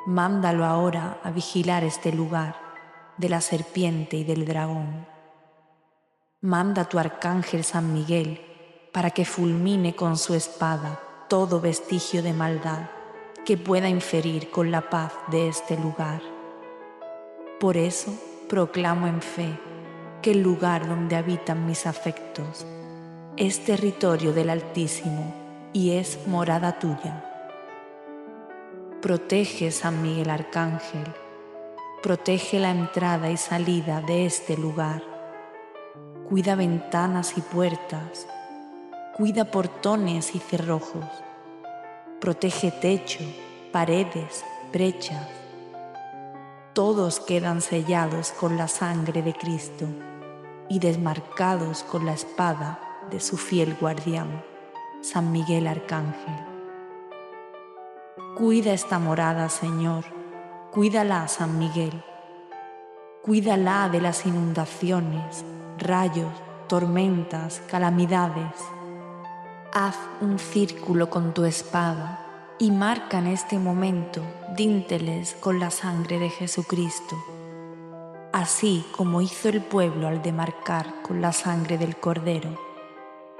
Speaker 1: Mándalo ahora a vigilar este lugar de la serpiente y del dragón. Manda a tu arcángel San Miguel para que fulmine con su espada todo vestigio de maldad que pueda inferir con la paz de este lugar. Por eso proclamo en fe que el lugar donde habitan mis afectos es territorio del Altísimo y es morada tuya. Protege, San Miguel Arcángel, protege la entrada y salida de este lugar. Cuida ventanas y puertas, cuida portones y cerrojos. Protege techo, paredes, brechas. Todos quedan sellados con la sangre de Cristo y desmarcados con la espada de su fiel guardián, San Miguel Arcángel. Cuida esta morada, Señor, cuídala, San Miguel. Cuídala de las inundaciones, rayos, tormentas, calamidades. Haz un círculo con tu espada y marca en este momento dínteles con la sangre de Jesucristo, así como hizo el pueblo al demarcar con la sangre del Cordero,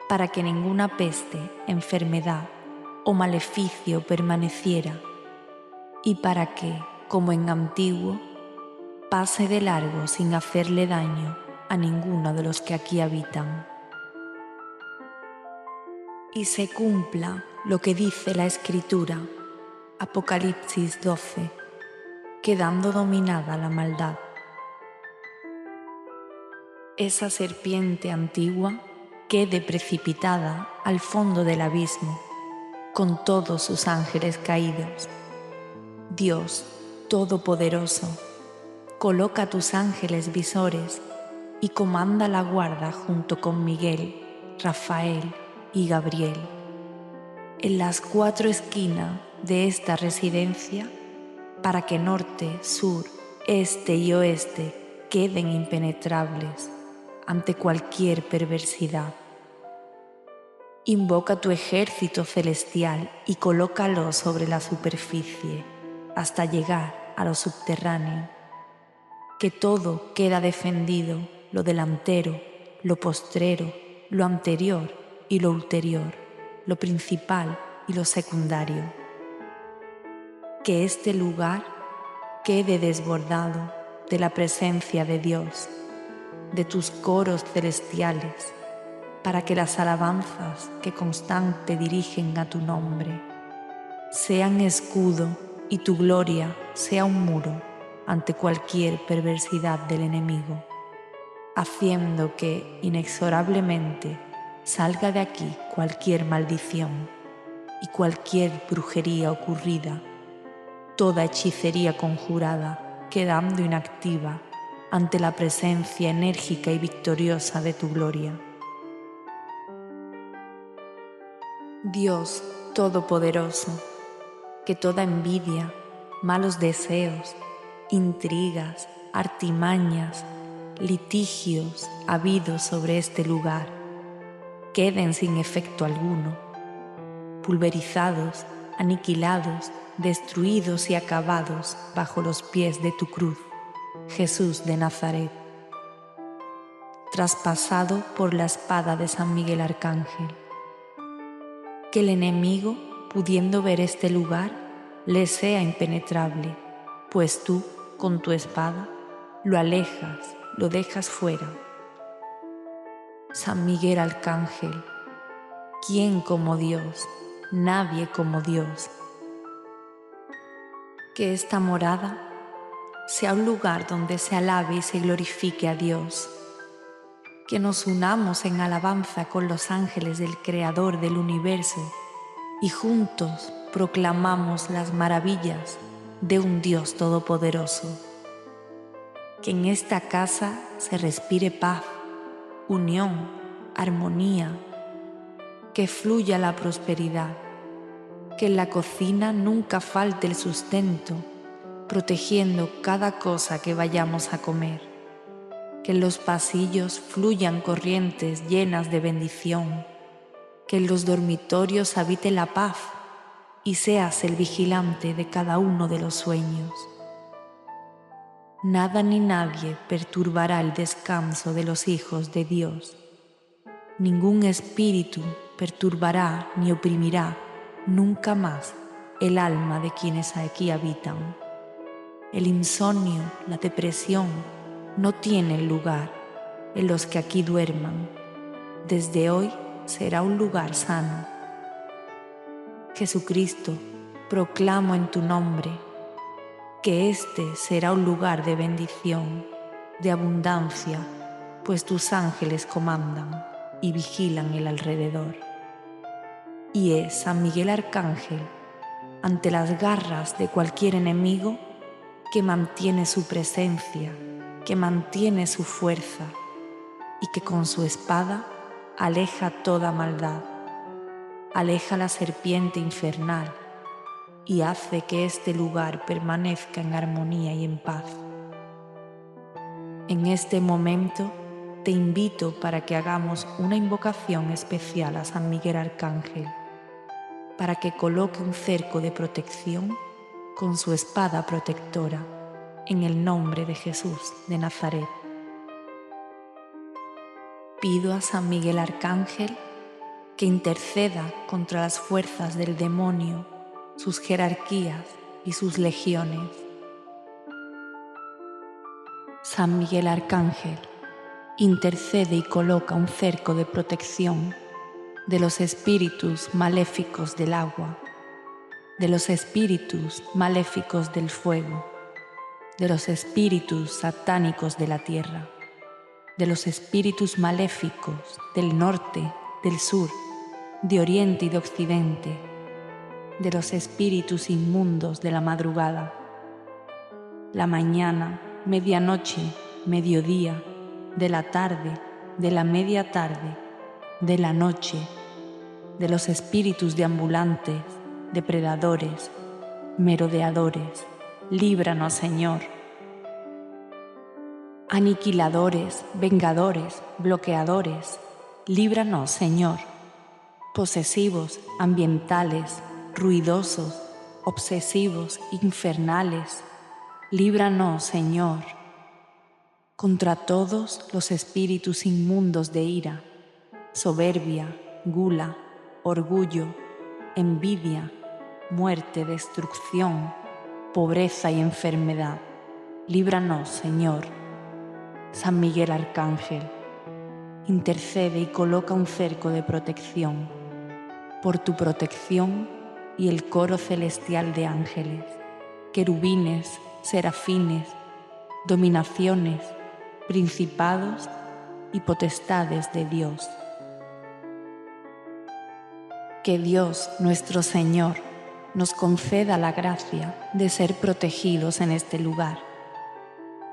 Speaker 1: para que ninguna peste, enfermedad o maleficio permaneciera, y para que, como en antiguo, pase de largo sin hacerle daño a ninguno de los que aquí habitan. Y se cumpla lo que dice la Escritura, Apocalipsis 12, quedando dominada la maldad. Esa serpiente antigua quede precipitada al fondo del abismo, con todos sus ángeles caídos. Dios Todopoderoso, coloca tus ángeles visores y comanda la guarda junto con Miguel, Rafael y Gabriel en las 4 esquinas de esta residencia, para que norte, sur, este y oeste queden impenetrables ante cualquier perversidad. Invoca tu ejército celestial y colócalo sobre la superficie hasta llegar a lo subterráneo, que todo queda defendido, lo delantero, lo postrero, lo anterior y lo ulterior, lo principal y lo secundario. Que este lugar quede desbordado de la presencia de Dios, de tus coros celestiales, para que las alabanzas que constante dirigen a tu nombre sean escudo y tu gloria sea un muro ante cualquier perversidad del enemigo, haciendo que inexorablemente salga de aquí cualquier maldición y cualquier brujería ocurrida, toda hechicería conjurada quedando inactiva ante la presencia enérgica y victoriosa de tu gloria. Dios Todopoderoso, que toda envidia, malos deseos, intrigas, artimañas, litigios habidos sobre este lugar queden sin efecto alguno, pulverizados, aniquilados, destruidos y acabados bajo los pies de tu cruz, Jesús de Nazaret, traspasado por la espada de San Miguel Arcángel. Que el enemigo, pudiendo ver este lugar, le sea impenetrable, pues tú, con tu espada, lo alejas, lo dejas fuera. San Miguel Arcángel, ¿quién como Dios? Nadie como Dios. Que esta morada sea un lugar donde se alabe y se glorifique a Dios. Que nos unamos en alabanza con los ángeles del Creador del universo y juntos proclamamos las maravillas de un Dios todopoderoso. Que en esta casa se respire paz, unión, armonía, que fluya la prosperidad, que en la cocina nunca falte el sustento, protegiendo cada cosa que vayamos a comer, que en los pasillos fluyan corrientes llenas de bendición, que en los dormitorios habite la paz y seas el vigilante de cada uno de los sueños. Nada ni nadie perturbará el descanso de los hijos de Dios. Ningún espíritu perturbará ni oprimirá nunca más el alma de quienes aquí habitan. El insomnio, la depresión no tienen lugar en los que aquí duerman. Desde hoy será un lugar sano. Jesucristo, proclamo en tu nombre que este será un lugar de bendición, de abundancia, pues tus ángeles comandan y vigilan el alrededor. Y es San Miguel Arcángel, ante las garras de cualquier enemigo, que mantiene su presencia, que mantiene su fuerza y que con su espada aleja toda maldad, aleja la serpiente infernal y hace que este lugar permanezca en armonía y en paz. En este momento te invito para que hagamos una invocación especial a San Miguel Arcángel, para que coloque un cerco de protección con su espada protectora en el nombre de Jesús de Nazaret. Pido a San Miguel Arcángel que interceda contra las fuerzas del demonio, sus jerarquías y sus legiones. San Miguel Arcángel, intercede y coloca un cerco de protección de los espíritus maléficos del agua, de los espíritus maléficos del fuego, de los espíritus satánicos de la tierra, de los espíritus maléficos del norte, del sur, de oriente y de occidente, de los espíritus inmundos de la madrugada, la mañana, medianoche, mediodía, de la tarde, de la media tarde, de la noche, de los espíritus deambulantes, depredadores, merodeadores. Líbranos, Señor. Aniquiladores, vengadores, bloqueadores. Líbranos, Señor. Posesivos, ambientales, ruidosos, obsesivos, infernales. Líbranos, Señor. Contra todos los espíritus inmundos de ira, soberbia, gula, orgullo, envidia, muerte, destrucción, pobreza y enfermedad. Líbranos, Señor. San Miguel Arcángel, intercede y coloca un cerco de protección por tu protección y el coro celestial de ángeles, querubines, serafines, dominaciones, principados y potestades de Dios. Que Dios, nuestro Señor, nos conceda la gracia de ser protegidos en este lugar.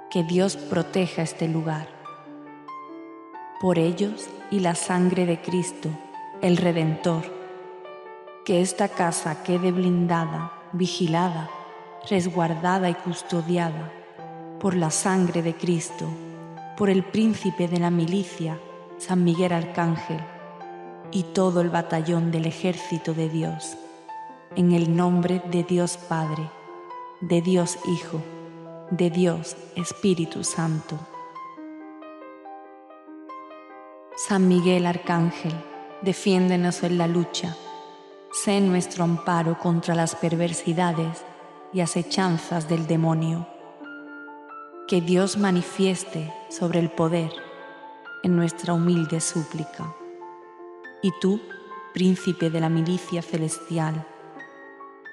Speaker 1: Que Dios proteja este lugar. Por ellos y la sangre de Cristo, el Redentor, que esta casa quede blindada, vigilada, resguardada y custodiada por la sangre de Cristo, por el príncipe de la milicia, San Miguel Arcángel, y todo el batallón del ejército de Dios, en el nombre de Dios Padre, de Dios Hijo, de Dios Espíritu Santo. San Miguel Arcángel, defiéndenos en la lucha, sé nuestro amparo contra las perversidades y acechanzas del demonio. Que Dios manifieste sobre el poder en nuestra humilde súplica. Y tú, príncipe de la milicia celestial,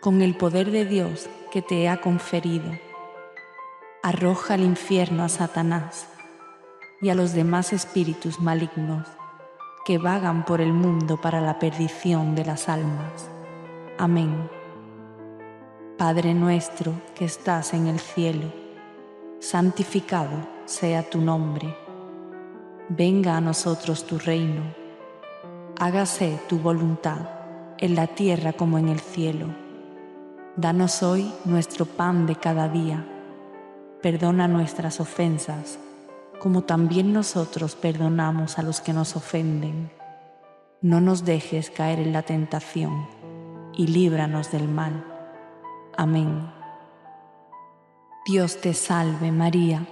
Speaker 1: con el poder de Dios que te ha conferido, arroja al infierno a Satanás y a los demás espíritus malignos que vagan por el mundo para la perdición de las almas. Amén. Padre nuestro que estás en el cielo, santificado sea tu nombre. Venga a nosotros tu reino. Hágase tu voluntad en la tierra como en el cielo. Danos hoy nuestro pan de cada día. Perdona nuestras ofensas, como también nosotros perdonamos a los que nos ofenden. No nos dejes caer en la tentación y líbranos del mal. Amén. Dios te salve María,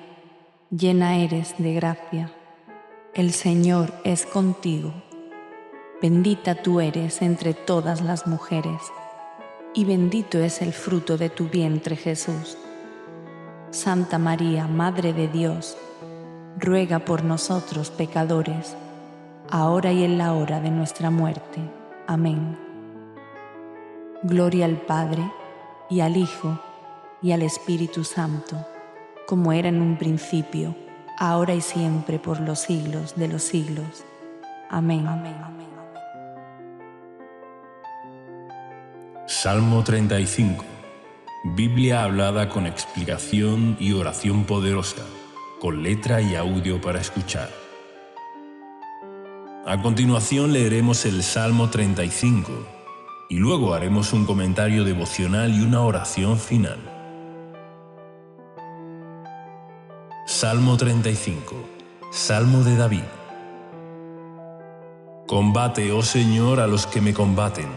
Speaker 1: llena eres de gracia, el Señor es contigo. Bendita tú eres entre todas las mujeres, y bendito es el fruto de tu vientre Jesús. Santa María, Madre de Dios, ruega por nosotros pecadores, ahora y en la hora de nuestra muerte. Amén. Gloria al Padre, y al Hijo, y al Espíritu Santo, como era en un principio, ahora y siempre, por los siglos de los siglos. Amén. Amén. Amén.
Speaker 2: Salmo 35. Biblia hablada con explicación y oración poderosa, con letra y audio para escuchar. A continuación leeremos el Salmo 35 y luego haremos un comentario devocional y una oración final. Salmo 35. Salmo de David. Combate, oh Señor, a los que me combaten,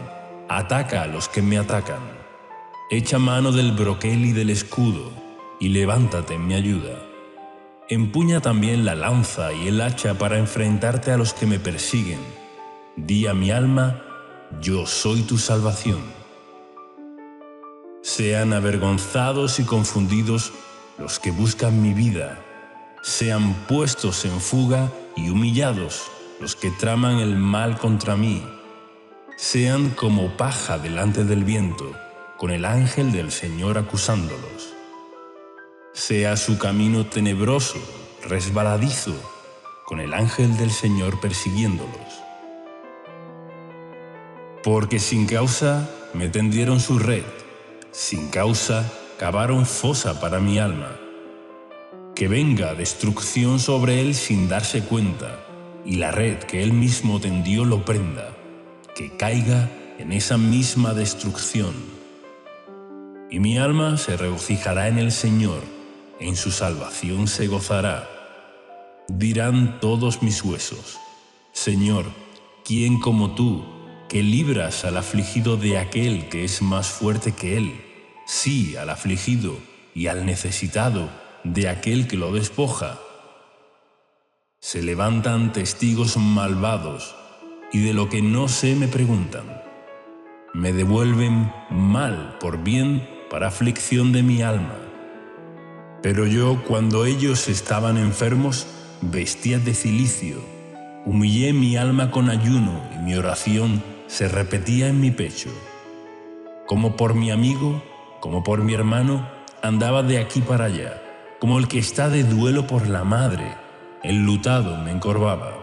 Speaker 2: ataca a los que me atacan. Echa mano del broquel y del escudo, y levántate en mi ayuda. Empuña también la lanza y el hacha para enfrentarte a los que me persiguen. Di a mi alma, yo soy tu salvación. Sean avergonzados y confundidos los que buscan mi vida. Sean puestos en fuga y humillados los que traman el mal contra mí. Sean como paja delante del viento, con el ángel del Señor acusándolos. Sea su camino tenebroso, resbaladizo, con el ángel del Señor persiguiéndolos. Porque sin causa me tendieron su red, sin causa cavaron fosa para mi alma. Que venga destrucción sobre él sin darse cuenta, y la red que él mismo tendió lo prenda, que caiga en esa misma destrucción. Y mi alma se regocijará en el Señor, en su salvación se gozará. Dirán todos mis huesos, Señor, ¿quién como tú, que libras al afligido de aquel que es más fuerte que él? Sí, al afligido y al necesitado de aquel que lo despoja. Se levantan testigos malvados y de lo que no sé me preguntan. Me devuelven mal por bien para aflicción de mi alma. Pero yo, cuando ellos estaban enfermos, vestía de cilicio. Humillé mi alma con ayuno y mi oración se repetía en mi pecho. Como por mi amigo, como por mi hermano, andaba de aquí para allá, como el que está de duelo por la madre, enlutado me encorvaba.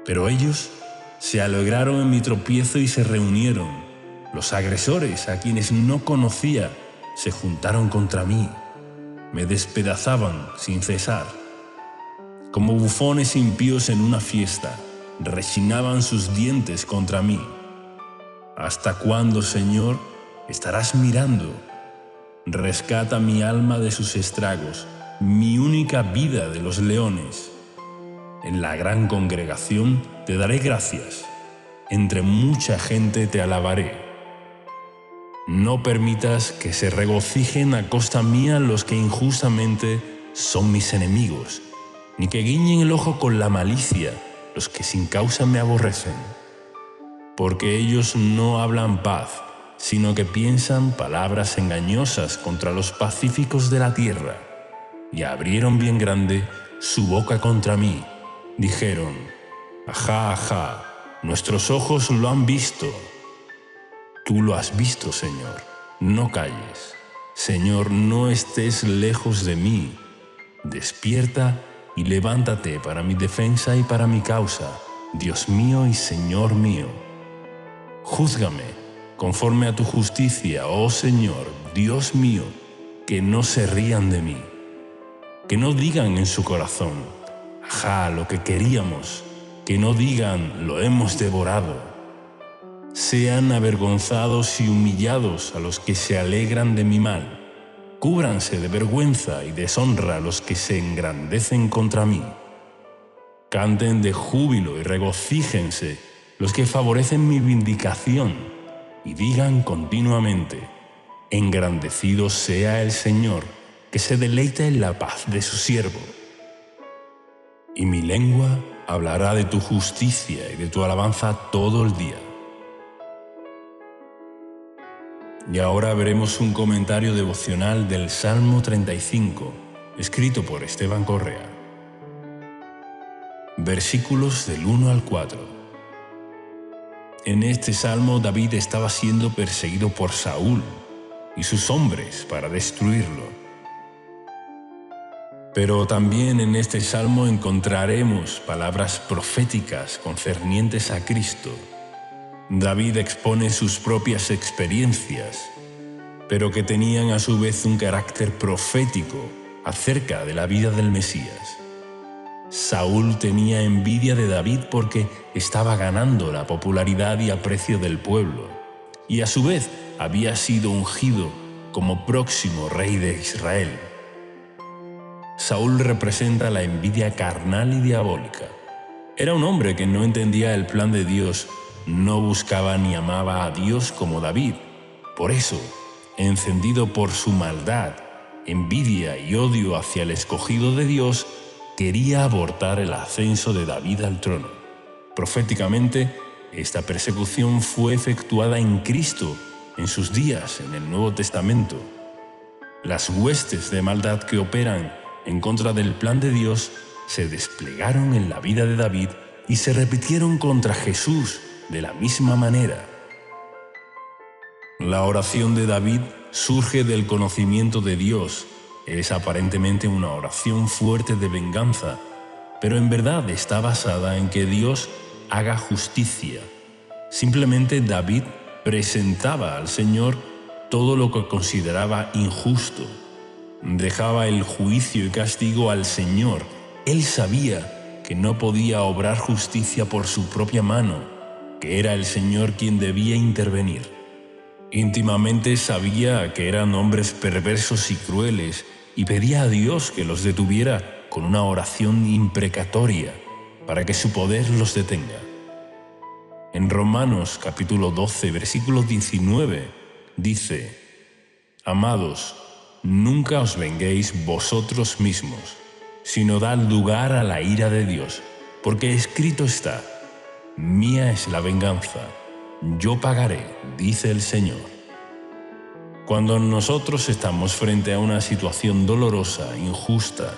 Speaker 2: Pero ellos se alegraron en mi tropiezo y se reunieron. Los agresores, a quienes no conocía, se juntaron contra mí. Me despedazaban sin cesar. Como bufones impíos en una fiesta, rechinaban sus dientes contra mí. ¿Hasta cuándo, Señor, estarás mirando? Rescata mi alma de sus estragos, mi única vida de los leones. En la gran congregación te daré gracias, entre mucha gente te alabaré. No permitas que se regocijen a costa mía los que injustamente son mis enemigos, ni que guiñen el ojo con la malicia los que sin causa me aborrecen. Porque ellos no hablan paz, sino que piensan palabras engañosas contra los pacíficos de la tierra, y abrieron bien grande su boca contra mí. Dijeron: ajá, ajá, nuestros ojos lo han visto. Tú lo has visto, Señor, no calles. Señor, no estés lejos de mí. Despierta y levántate para mi defensa y para mi causa, Dios mío y Señor mío. Júzgame conforme a tu justicia, oh Señor, Dios mío, que no se rían de mí. Que no digan en su corazón: ajá, lo que queríamos. Que no digan: lo hemos devorado. Sean avergonzados y humillados a los que se alegran de mi mal. Cúbranse de vergüenza y deshonra a los que se engrandecen contra mí. Canten de júbilo y regocíjense los que favorecen mi vindicación, y digan continuamente: engrandecido sea el Señor, que se deleita en la paz de su siervo. Y mi lengua hablará de tu justicia y de tu alabanza todo el día. Y ahora veremos un comentario devocional del Salmo 35, escrito por Esteban Correa. Versículos del 1 al 4. En este salmo David estaba siendo perseguido por Saúl y sus hombres para destruirlo. Pero también en este salmo encontraremos palabras proféticas concernientes a Cristo. David expone sus propias experiencias, pero que tenían a su vez un carácter profético acerca de la vida del Mesías. Saúl tenía envidia de David porque estaba ganando la popularidad y aprecio del pueblo, y a su vez había sido ungido como próximo rey de Israel. Saúl representa la envidia carnal y diabólica. Era un hombre que no entendía el plan de Dios, no buscaba ni amaba a Dios como David. Por eso, encendido por su maldad, envidia y odio hacia el escogido de Dios, quería abortar el ascenso de David al trono. Proféticamente, esta persecución fue efectuada en Cristo en sus días en el Nuevo Testamento. Las huestes de maldad que operan en contra del plan de Dios se desplegaron en la vida de David y se repitieron contra Jesús de la misma manera. La oración de David surge del conocimiento de Dios. Es aparentemente una oración fuerte de venganza, pero en verdad está basada en que Dios haga justicia. Simplemente David presentaba al Señor todo lo que consideraba injusto. Dejaba el juicio y castigo al Señor. Él sabía que no podía obrar justicia por su propia mano, que era el Señor quien debía intervenir. Íntimamente sabía que eran hombres perversos y crueles y pedía a Dios que los detuviera con una oración imprecatoria para que su poder los detenga. En Romanos capítulo 12, versículo 19, dice: Amados, nunca os venguéis vosotros mismos, sino dad lugar a la ira de Dios, porque escrito está: mía es la venganza, yo pagaré, dice el Señor. Cuando nosotros estamos frente a una situación dolorosa, injusta,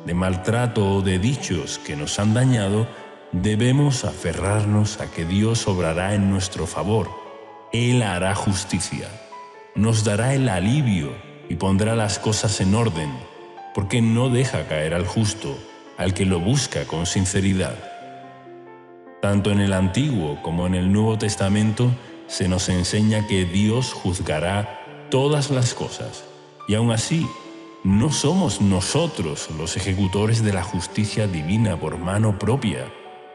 Speaker 2: de maltrato o de dichos que nos han dañado, debemos aferrarnos a que Dios obrará en nuestro favor. Él hará justicia, nos dará el alivio y pondrá las cosas en orden, porque no deja caer al justo, al que lo busca con sinceridad. Tanto en el Antiguo como en el Nuevo Testamento se nos enseña que Dios juzgará todas las cosas, y aún así, no somos nosotros los ejecutores de la justicia divina por mano propia,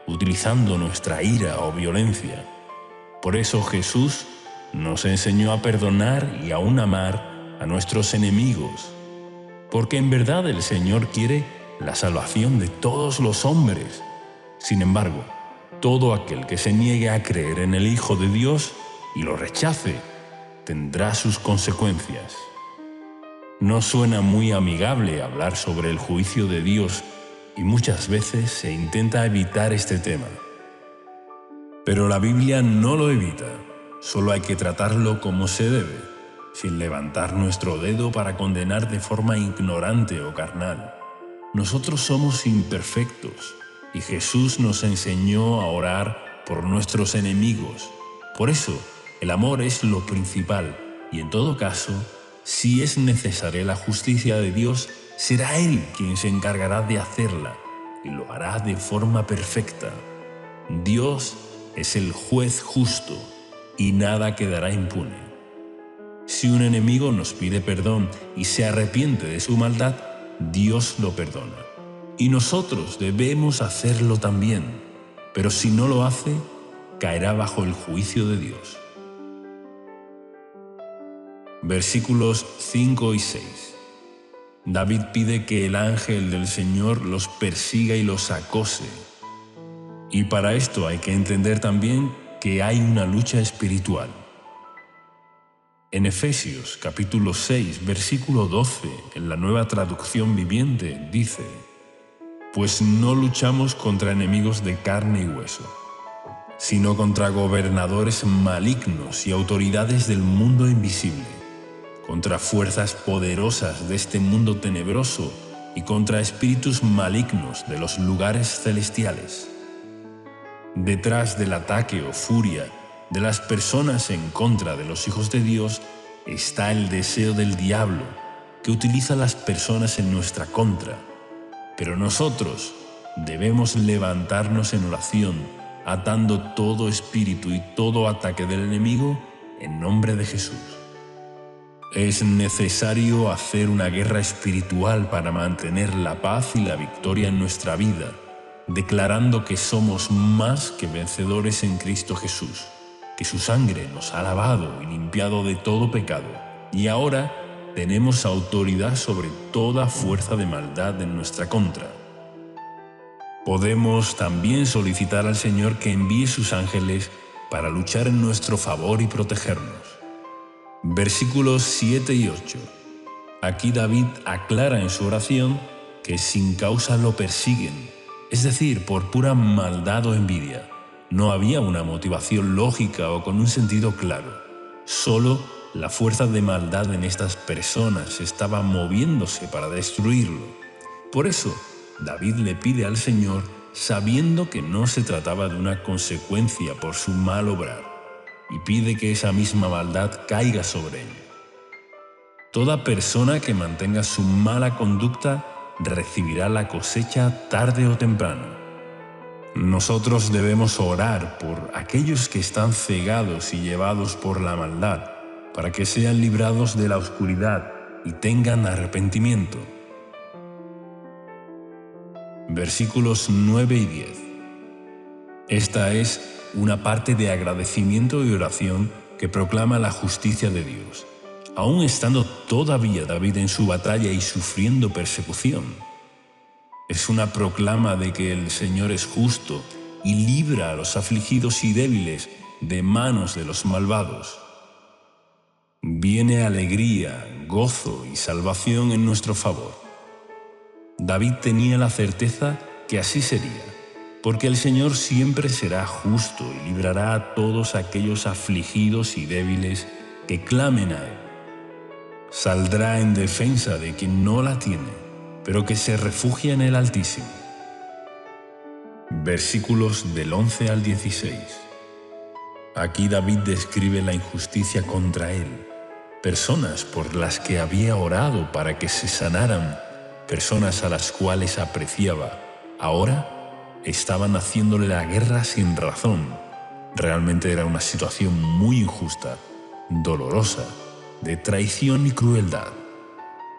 Speaker 2: utilizando nuestra ira o violencia. Por eso Jesús nos enseñó a perdonar y aún amar a nuestros enemigos. porque en verdad el Señor quiere la salvación de todos los hombres. Sin embargo, todo aquel que se niegue a creer en el Hijo de Dios y lo rechace, tendrá sus consecuencias. No suena muy amigable hablar sobre el juicio de Dios y muchas veces se intenta evitar este tema. Pero la Biblia no lo evita, solo hay que tratarlo como se debe, sin levantar nuestro dedo para condenar de forma ignorante o carnal. Nosotros somos imperfectos y Jesús nos enseñó a orar por nuestros enemigos. Por eso, el amor es lo principal y en todo caso, si es necesaria la justicia de Dios, será Él quien se encargará de hacerla y lo hará de forma perfecta. Dios es el juez justo y nada quedará impune. Si un enemigo nos pide perdón y se arrepiente de su maldad, Dios lo perdona. Y nosotros debemos hacerlo también, pero si no lo hace, caerá bajo el juicio de Dios. Versículos 5 y 6. David pide que el ángel del Señor los persiga y los acose. Y para esto hay que entender también que hay una lucha espiritual. En Efesios capítulo 6, versículo 12, en la Nueva Traducción Viviente, dice: «Pues no luchamos contra enemigos de carne y hueso, sino contra gobernadores malignos y autoridades del mundo invisible, contra fuerzas poderosas de este mundo tenebroso y contra espíritus malignos de los lugares celestiales». Detrás del ataque o furia de las personas en contra de los hijos de Dios está el deseo del diablo, que utiliza a las personas en nuestra contra. Pero nosotros debemos levantarnos en oración, atando todo espíritu y todo ataque del enemigo en nombre de Jesús. Es necesario hacer una guerra espiritual para mantener la paz y la victoria en nuestra vida, declarando que somos más que vencedores en Cristo Jesús, que su sangre nos ha lavado y limpiado de todo pecado, y ahora tenemos autoridad sobre toda fuerza de maldad en nuestra contra. Podemos también solicitar al Señor que envíe sus ángeles para luchar en nuestro favor y protegernos. Versículos 7 y 8. Aquí David aclara en su oración que sin causa lo persiguen, es decir, por pura maldad o envidia. No había una motivación lógica o con un sentido claro. Solo la fuerza de maldad en estas personas estaba moviéndose para destruirlo. Por eso, David le pide al Señor, sabiendo que no se trataba de una consecuencia por su mal obrar, y pide que esa misma maldad caiga sobre él. Toda persona que mantenga su mala conducta recibirá la cosecha tarde o temprano. Nosotros debemos orar por aquellos que están cegados y llevados por la maldad, para que sean librados de la oscuridad y tengan arrepentimiento. Versículos 9 y 10. Esta es una parte de agradecimiento y oración que proclama la justicia de Dios, aun estando todavía David en su batalla y sufriendo persecución. Es una proclama de que el Señor es justo y libra a los afligidos y débiles de manos de los malvados. Viene alegría, gozo y salvación en nuestro favor. David tenía la certeza que así sería, porque el Señor siempre será justo y librará a todos aquellos afligidos y débiles que clamen a Él. Saldrá en defensa de quien no la tiene, pero que se refugia en el Altísimo. Versículos del 11 al 16. Aquí David describe la injusticia contra él, personas por las que había orado para que se sanaran, personas a las cuales apreciaba, ahora estaban haciéndole la guerra sin razón. Realmente era una situación muy injusta, dolorosa, de traición y crueldad.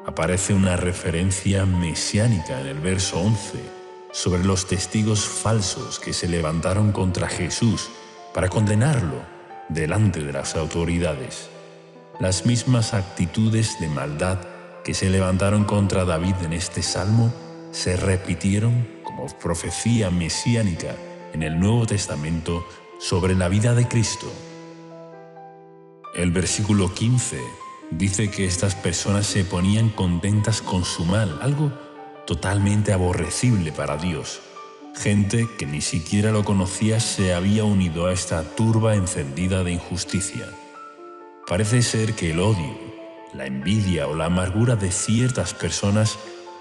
Speaker 2: Aparece una referencia mesiánica en el verso 11 sobre los testigos falsos que se levantaron contra Jesús para condenarlo delante de las autoridades. Las mismas actitudes de maldad que se levantaron contra David en este salmo se repitieron como profecía mesiánica en el Nuevo Testamento sobre la vida de Cristo. El versículo 15 dice que estas personas se ponían contentas con su mal, algo totalmente aborrecible para Dios. Gente que ni siquiera lo conocía se había unido a esta turba encendida de injusticia. Parece ser que el odio, la envidia o la amargura de ciertas personas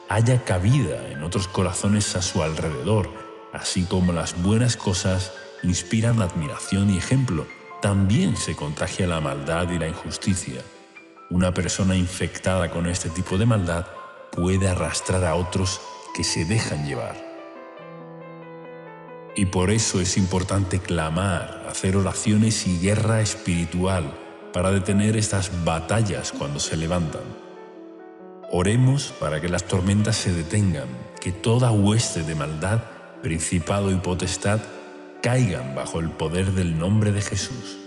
Speaker 2: haya cabida en otros corazones a su alrededor, así como las buenas cosas inspiran admiración y ejemplo, también se contagia la maldad y la injusticia. Una persona infectada con este tipo de maldad puede arrastrar a otros que se dejan llevar. Y por eso es importante clamar, hacer oraciones y guerra espiritual para detener estas batallas cuando se levantan. Oremos para que las tormentas se detengan, que toda hueste de maldad, principado y potestad caigan bajo el poder del nombre de Jesús.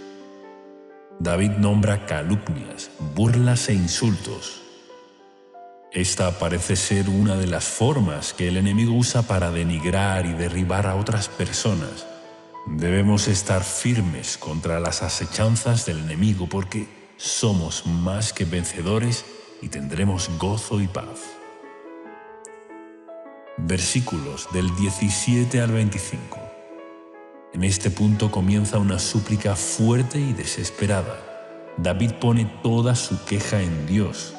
Speaker 2: David nombra calumnias, burlas e insultos. Esta parece ser una de las formas que el enemigo usa para denigrar y derribar a otras personas. Debemos estar firmes contra las acechanzas del enemigo porque somos más que vencedores y tendremos gozo y paz. Versículos del 17 al 25. En este punto comienza una súplica fuerte y desesperada. David pone toda su queja en Dios.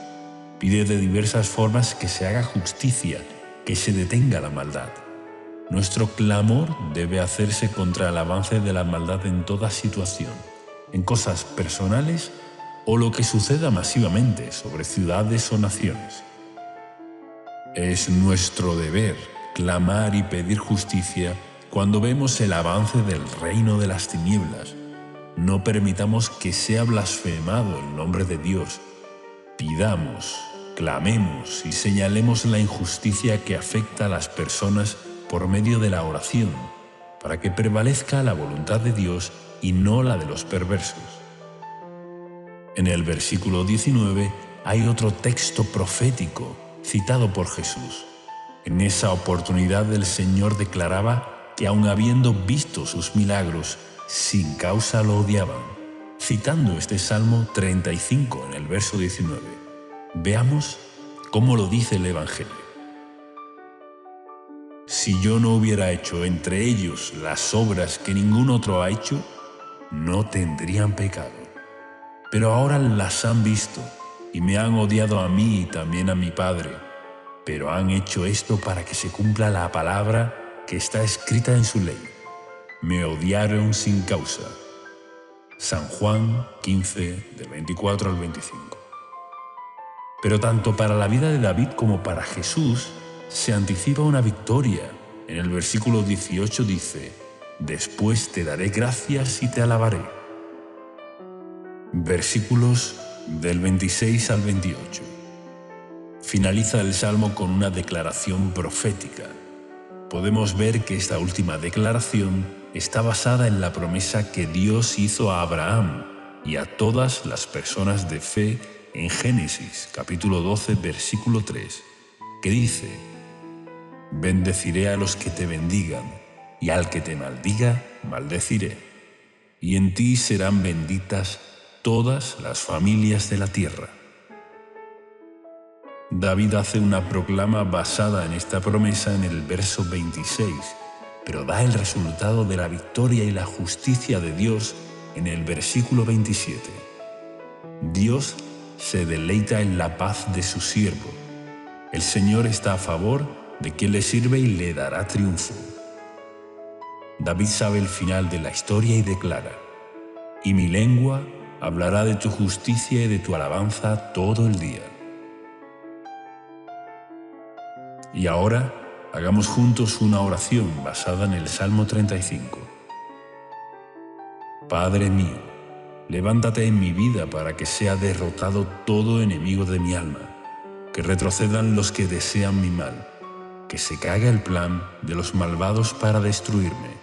Speaker 2: Pide de diversas formas que se haga justicia, que se detenga la maldad. Nuestro clamor debe hacerse contra el avance de la maldad en toda situación, en cosas personales o lo que suceda masivamente sobre ciudades o naciones. Es nuestro deber clamar y pedir justicia cuando vemos el avance del reino de las tinieblas. No permitamos que sea blasfemado el nombre de Dios. Pidamos, clamemos y señalemos la injusticia que afecta a las personas por medio de la oración, para que prevalezca la voluntad de Dios y no la de los perversos. En el versículo 19 hay otro texto profético citado por Jesús. En esa oportunidad el Señor declaraba que aun habiendo visto sus milagros, sin causa lo odiaban, citando este Salmo 35 en el verso 19. Veamos cómo lo dice el Evangelio. Si yo no hubiera hecho entre ellos las obras que ningún otro ha hecho, no tendrían pecado. Pero ahora las han visto y me han odiado a mí y también a mi Padre, pero han hecho esto para que se cumpla la palabra que está escrita en su ley. Me odiaron sin causa. San Juan 15, del 24 al 25. Pero tanto para la vida de David como para Jesús se anticipa una victoria. En el versículo 18 dice: después te daré gracias y te alabaré. Versículos del 26 al 28. Finaliza el Salmo con una declaración profética. Podemos ver que esta última declaración está basada en la promesa que Dios hizo a Abraham y a todas las personas de fe en Génesis, capítulo 12, versículo 3, que dice: bendeciré a los que te bendigan, y al que te maldiga, maldeciré. Y en ti serán benditas todas las familias de la tierra. David hace una proclama basada en esta promesa en el verso 26, pero da el resultado de la victoria y la justicia de Dios en el versículo 27. Dios se deleita en la paz de su siervo. El Señor está a favor de quien le sirve y le dará triunfo. David sabe el final de la historia y declara: y mi lengua hablará de tu justicia y de tu alabanza todo el día. Y ahora hagamos juntos una oración basada en el Salmo 35. Padre mío, levántate en mi vida para que sea derrotado todo enemigo de mi alma, que retrocedan los que desean mi mal, que se caiga el plan de los malvados para destruirme.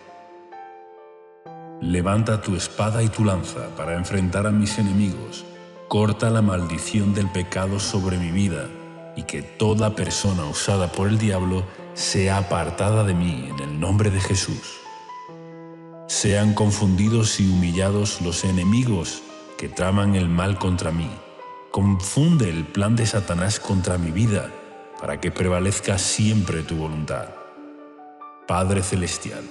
Speaker 2: Levanta tu espada y tu lanza para enfrentar a mis enemigos, corta la maldición del pecado sobre mi vida y que toda persona usada por el diablo sea apartada de mí en el nombre de Jesús. Sean confundidos y humillados los enemigos que traman el mal contra mí. Confunde el plan de Satanás contra mi vida, para que prevalezca siempre tu voluntad. Padre Celestial,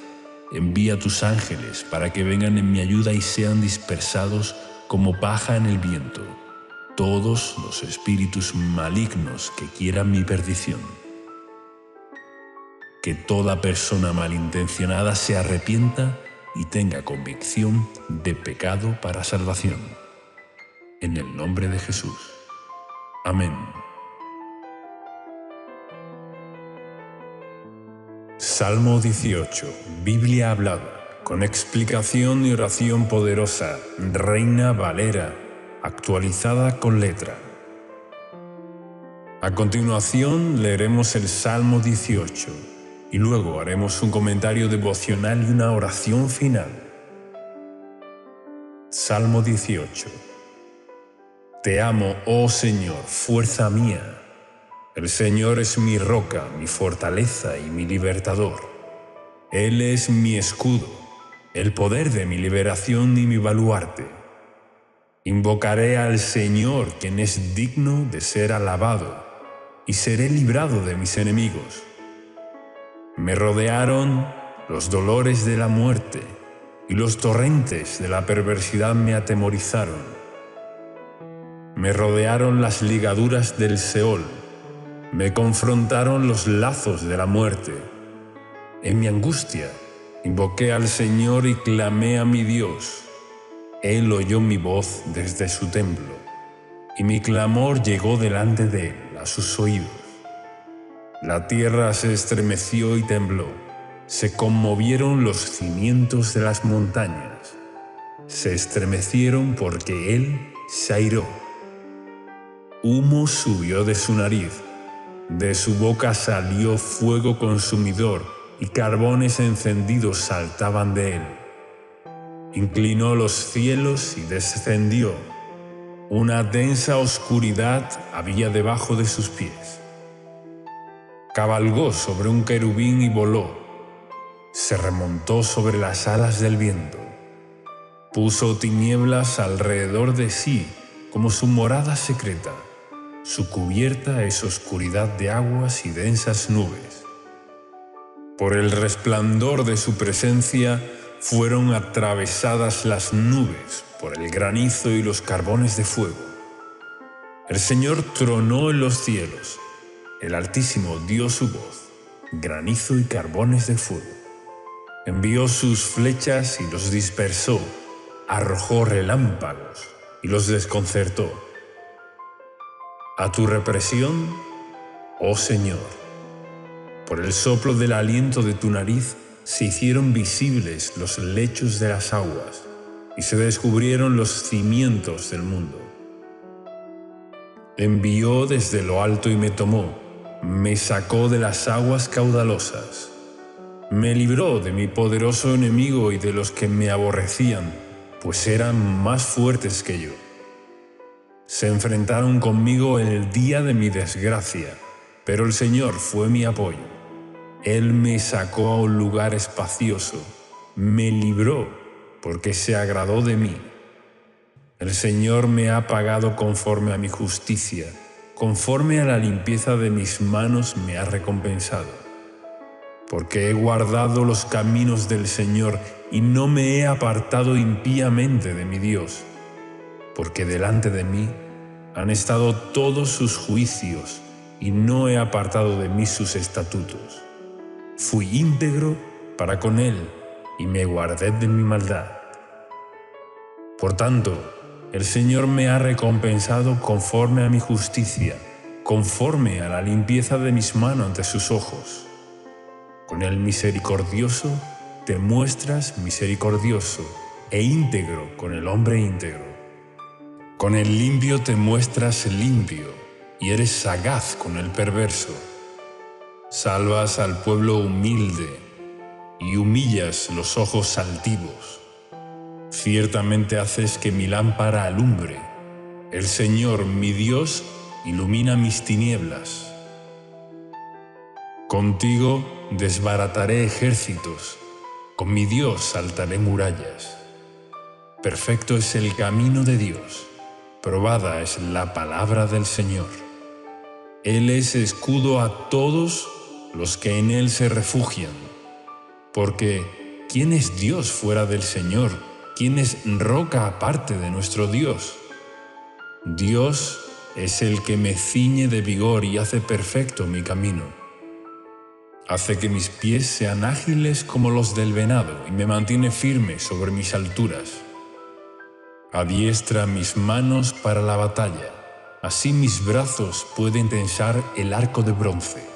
Speaker 2: envía tus ángeles para que vengan en mi ayuda y sean dispersados como paja en el viento todos los espíritus malignos que quieran mi perdición. Que toda persona malintencionada se arrepienta y tenga convicción de pecado para salvación. En el nombre de Jesús. Amén. Salmo 18, Biblia hablada, con explicación y oración poderosa, Reina Valera, actualizada con letra. A continuación leeremos el Salmo 18 y luego haremos un comentario devocional y una oración final. Salmo 18. Te amo, oh Señor, fuerza mía. El Señor es mi roca, mi fortaleza y mi libertador. Él es mi escudo, el poder de mi liberación y mi baluarte. Invocaré al Señor, quien es digno de ser alabado, y seré librado de mis enemigos. Me rodearon los dolores de la muerte, y los torrentes de la perversidad me atemorizaron. Me rodearon las ligaduras del Seol, me confrontaron los lazos de la muerte. En mi angustia, invoqué al Señor y clamé a mi Dios. Él oyó mi voz desde su templo, y mi clamor llegó delante de él, a sus oídos. La tierra se estremeció y tembló, se conmovieron los cimientos de las montañas, se estremecieron porque él se airó. Humo subió de su nariz, de su boca salió fuego consumidor y carbones encendidos saltaban de él. Inclinó los cielos y descendió. Una densa oscuridad había debajo de sus pies. Cabalgó sobre un querubín y voló. Se remontó sobre las alas del viento. Puso tinieblas alrededor de sí como su morada secreta. Su cubierta es oscuridad de aguas y densas nubes. Por el resplandor de su presencia fueron atravesadas las nubes por el granizo y los carbones de fuego. El Señor tronó en los cielos, el Altísimo dio su voz, granizo y carbones de fuego. Envió sus flechas y los dispersó, arrojó relámpagos y los desconcertó. A tu represión, oh Señor, por el soplo del aliento de tu nariz, se hicieron visibles los lechos de las aguas y se descubrieron los cimientos del mundo. Envió desde lo alto y me tomó, me sacó de las aguas caudalosas. Me libró de mi poderoso enemigo y de los que me aborrecían, pues eran más fuertes que yo. Se enfrentaron conmigo en el día de mi desgracia, pero el Señor fue mi apoyo. Él me sacó a un lugar espacioso, me libró porque se agradó de mí. El Señor me ha pagado conforme a mi justicia, conforme a la limpieza de mis manos me ha recompensado. Porque he guardado los caminos del Señor y no me he apartado impíamente de mi Dios, porque delante de mí han estado todos sus juicios y no he apartado de mí sus estatutos. Fui íntegro para con él y me guardé de mi maldad. Por tanto, el Señor me ha recompensado conforme a mi justicia, conforme a la limpieza de mis manos ante sus ojos. Con el misericordioso te muestras misericordioso e íntegro con el hombre íntegro. Con el limpio te muestras limpio y eres sagaz con el perverso. Salvas al pueblo humilde y humillas los ojos altivos. Ciertamente haces que mi lámpara alumbre. El Señor, mi Dios, ilumina mis tinieblas. Contigo desbarataré ejércitos, con mi Dios saltaré murallas. Perfecto es el camino de Dios, probada es la palabra del Señor. Él es escudo a todos los que en Él se refugian. Porque, ¿quién es Dios fuera del Señor? ¿Quién es roca aparte de nuestro Dios? Dios es el que me ciñe de vigor y hace perfecto mi camino. Hace que mis pies sean ágiles como los del venado y me mantiene firme sobre mis alturas. Adiestra mis manos para la batalla, así mis brazos pueden tensar el arco de bronce.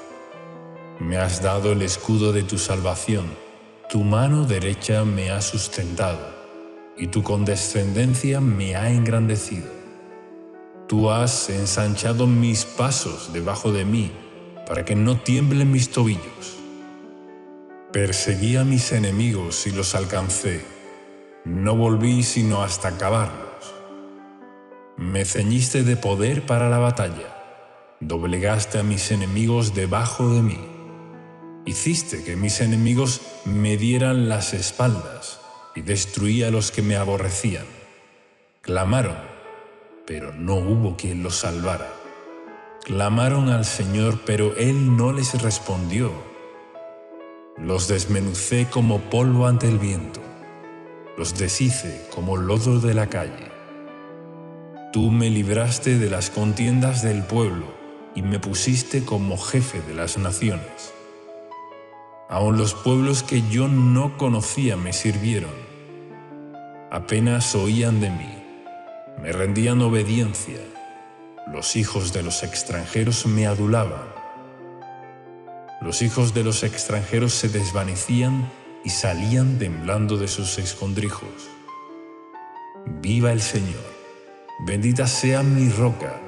Speaker 2: Me has dado el escudo de tu salvación, tu mano derecha me ha sustentado, y tu condescendencia me ha engrandecido. Tú has ensanchado mis pasos debajo de mí, para que no tiemblen mis tobillos. Perseguí a mis enemigos y los alcancé. No volví sino hasta acabarlos. Me ceñiste de poder para la batalla. Doblegaste a mis enemigos debajo de mí. Hiciste que mis enemigos me dieran las espaldas y destruí a los que me aborrecían. Clamaron, pero no hubo quien los salvara. Clamaron al Señor, pero Él no les respondió. Los desmenucé como polvo ante el viento. Los deshice como lodo de la calle. Tú me libraste de las contiendas del pueblo y me pusiste como jefe de las naciones. Aun los pueblos que yo no conocía me sirvieron. Apenas oían de mí, me rendían obediencia. Los hijos de los extranjeros me adulaban. Los hijos de los extranjeros se desvanecían y salían temblando de sus escondrijos. Viva el Señor, bendita sea mi roca,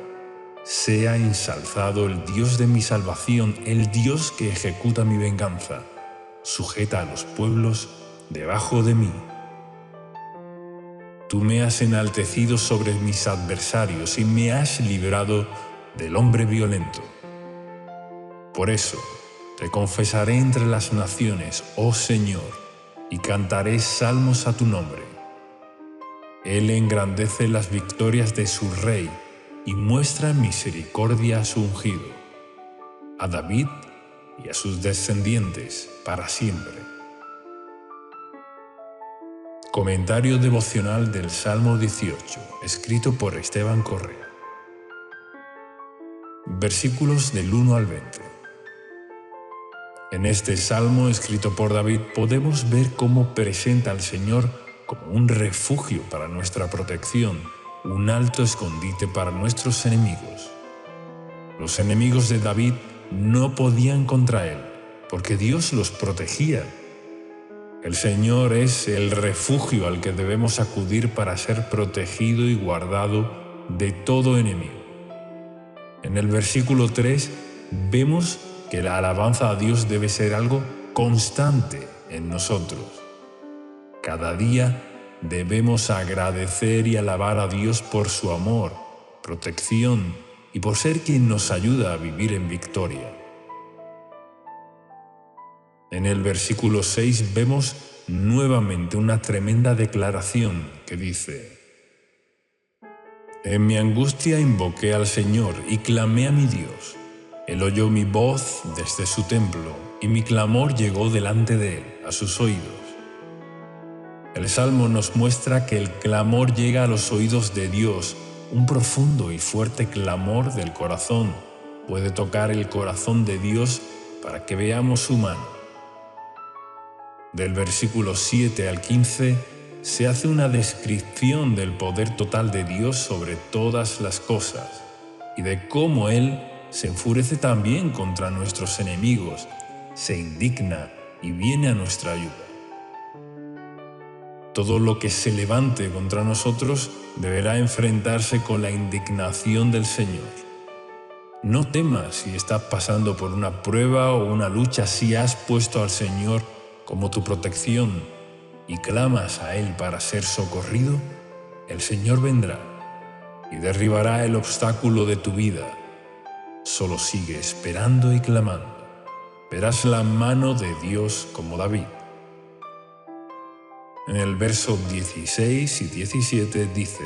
Speaker 2: sea ensalzado el Dios de mi salvación, el Dios que ejecuta mi venganza, sujeta a los pueblos debajo de mí. Tú me has enaltecido sobre mis adversarios y me has librado del hombre violento. Por eso, te confesaré entre las naciones, oh Señor, y cantaré salmos a tu nombre. Él engrandece las victorias de su rey y muestra misericordia a su ungido, a David y a sus descendientes para siempre. Comentario devocional del Salmo 18, escrito por Esteban Correa. Versículos del 1 al 20. En este salmo escrito por David podemos ver cómo presenta al Señor como un refugio para nuestra protección, un alto escondite para nuestros enemigos. Los enemigos de David no podían contra él, porque Dios los protegía. El Señor es el refugio al que debemos acudir para ser protegido y guardado de todo enemigo. En el versículo 3 vemos que la alabanza a Dios debe ser algo constante en nosotros. Cada día debemos agradecer y alabar a Dios por su amor, protección y por ser quien nos ayuda a vivir en victoria. En el versículo 6 vemos nuevamente una tremenda declaración que dice: En mi angustia invoqué al Señor y clamé a mi Dios. Él oyó mi voz desde su templo, y mi clamor llegó delante de él, a sus oídos. El Salmo nos muestra que el clamor llega a los oídos de Dios. Un profundo y fuerte clamor del corazón puede tocar el corazón de Dios para que veamos su mano. Del versículo 7 al 15 se hace una descripción del poder total de Dios sobre todas las cosas y de cómo Él se enfurece también contra nuestros enemigos, se indigna y viene a nuestra ayuda. Todo lo que se levante contra nosotros deberá enfrentarse con la indignación del Señor. No temas si estás pasando por una prueba o una lucha, si has puesto al Señor como tu protección y clamas a Él para ser socorrido, el Señor vendrá y derribará el obstáculo de tu vida, Solo sigue esperando y clamando. Verás la mano de Dios como David. En el verso 16 y 17 dice: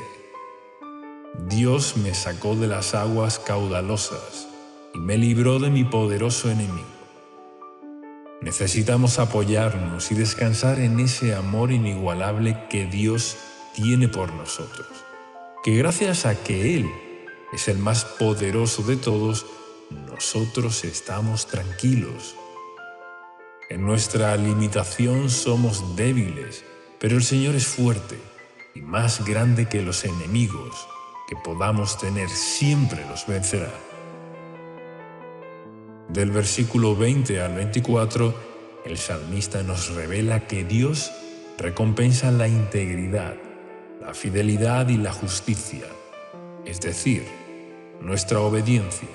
Speaker 2: Dios me sacó de las aguas caudalosas y me libró de mi poderoso enemigo. Necesitamos apoyarnos y descansar en ese amor inigualable que Dios tiene por nosotros, que gracias a que Él es el más poderoso de todos, nosotros estamos tranquilos. En nuestra limitación somos débiles, pero el Señor es fuerte y más grande que los enemigos que podamos tener, siempre los vencerá. Del versículo 20 al 24, el salmista nos revela que Dios recompensa la integridad, la fidelidad y la justicia, es decir, nuestra obediencia.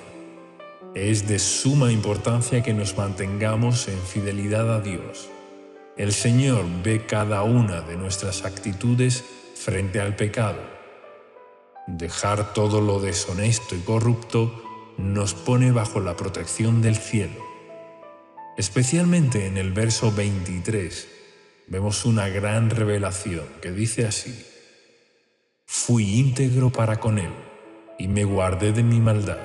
Speaker 2: Es de suma importancia que nos mantengamos en fidelidad a Dios. El Señor ve cada una de nuestras actitudes frente al pecado. Dejar todo lo deshonesto y corrupto nos pone bajo la protección del cielo. Especialmente en el verso 23 vemos una gran revelación que dice así: Fui íntegro para con él y me guardé de mi maldad.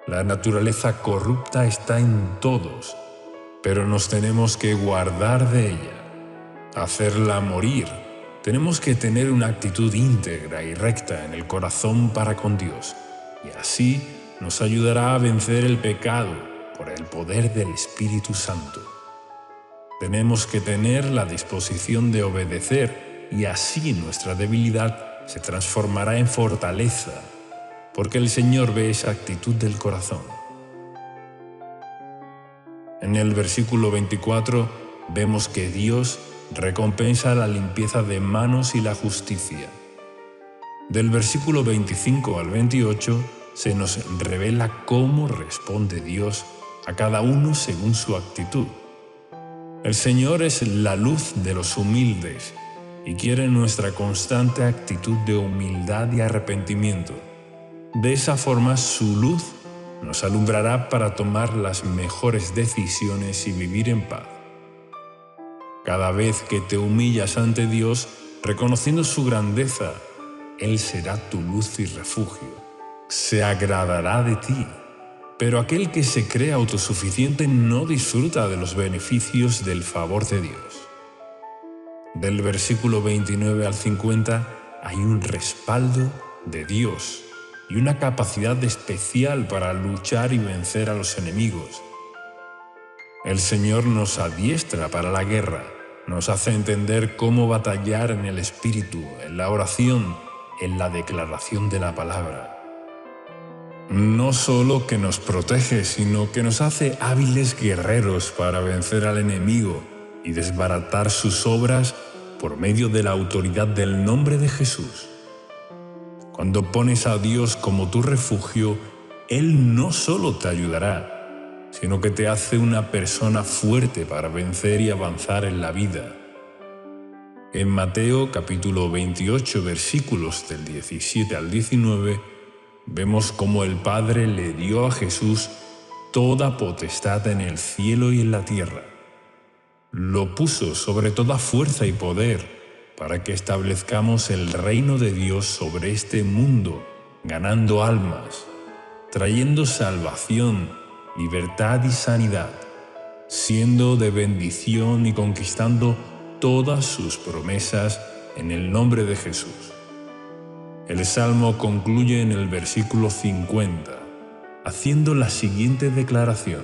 Speaker 2: La naturaleza corrupta está en todos, pero nos tenemos que guardar de ella, hacerla morir. Tenemos que tener una actitud íntegra y recta en el corazón para con Dios, y así nos ayudará a vencer el pecado por el poder del Espíritu Santo. Tenemos que tener la disposición de obedecer, y así nuestra debilidad se transformará en fortaleza, porque el Señor ve esa actitud del corazón. En el versículo 24 vemos que Dios recompensa la limpieza de manos y la justicia. Del versículo 25 al 28 se nos revela cómo responde Dios a cada uno según su actitud. El Señor es la luz de los humildes y quiere nuestra constante actitud de humildad y arrepentimiento. De esa forma, su luz nos alumbrará para tomar las mejores decisiones y vivir en paz. Cada vez que te humillas ante Dios, reconociendo su grandeza, Él será tu luz y refugio. Se agradará de ti. Pero aquel que se cree autosuficiente no disfruta de los beneficios del favor de Dios. Del versículo 29 al 50 hay un respaldo de Dios y una capacidad especial para luchar y vencer a los enemigos. El Señor nos adiestra para la guerra, nos hace entender cómo batallar en el Espíritu, en la oración, en la declaración de la palabra. No solo que nos protege, sino que nos hace hábiles guerreros para vencer al enemigo y desbaratar sus obras por medio de la autoridad del nombre de Jesús. Cuando pones a Dios como tu refugio, Él no solo te ayudará, sino que te hace una persona fuerte para vencer y avanzar en la vida. En Mateo capítulo 28, versículos del 17 al 19, vemos cómo el Padre le dio a Jesús toda potestad en el cielo y en la tierra. Lo puso sobre toda fuerza y poder, para que establezcamos el reino de Dios sobre este mundo, ganando almas, trayendo salvación, libertad y sanidad, siendo de bendición y conquistando todas sus promesas en el nombre de Jesús. El Salmo concluye en el versículo 50, haciendo la siguiente declaración: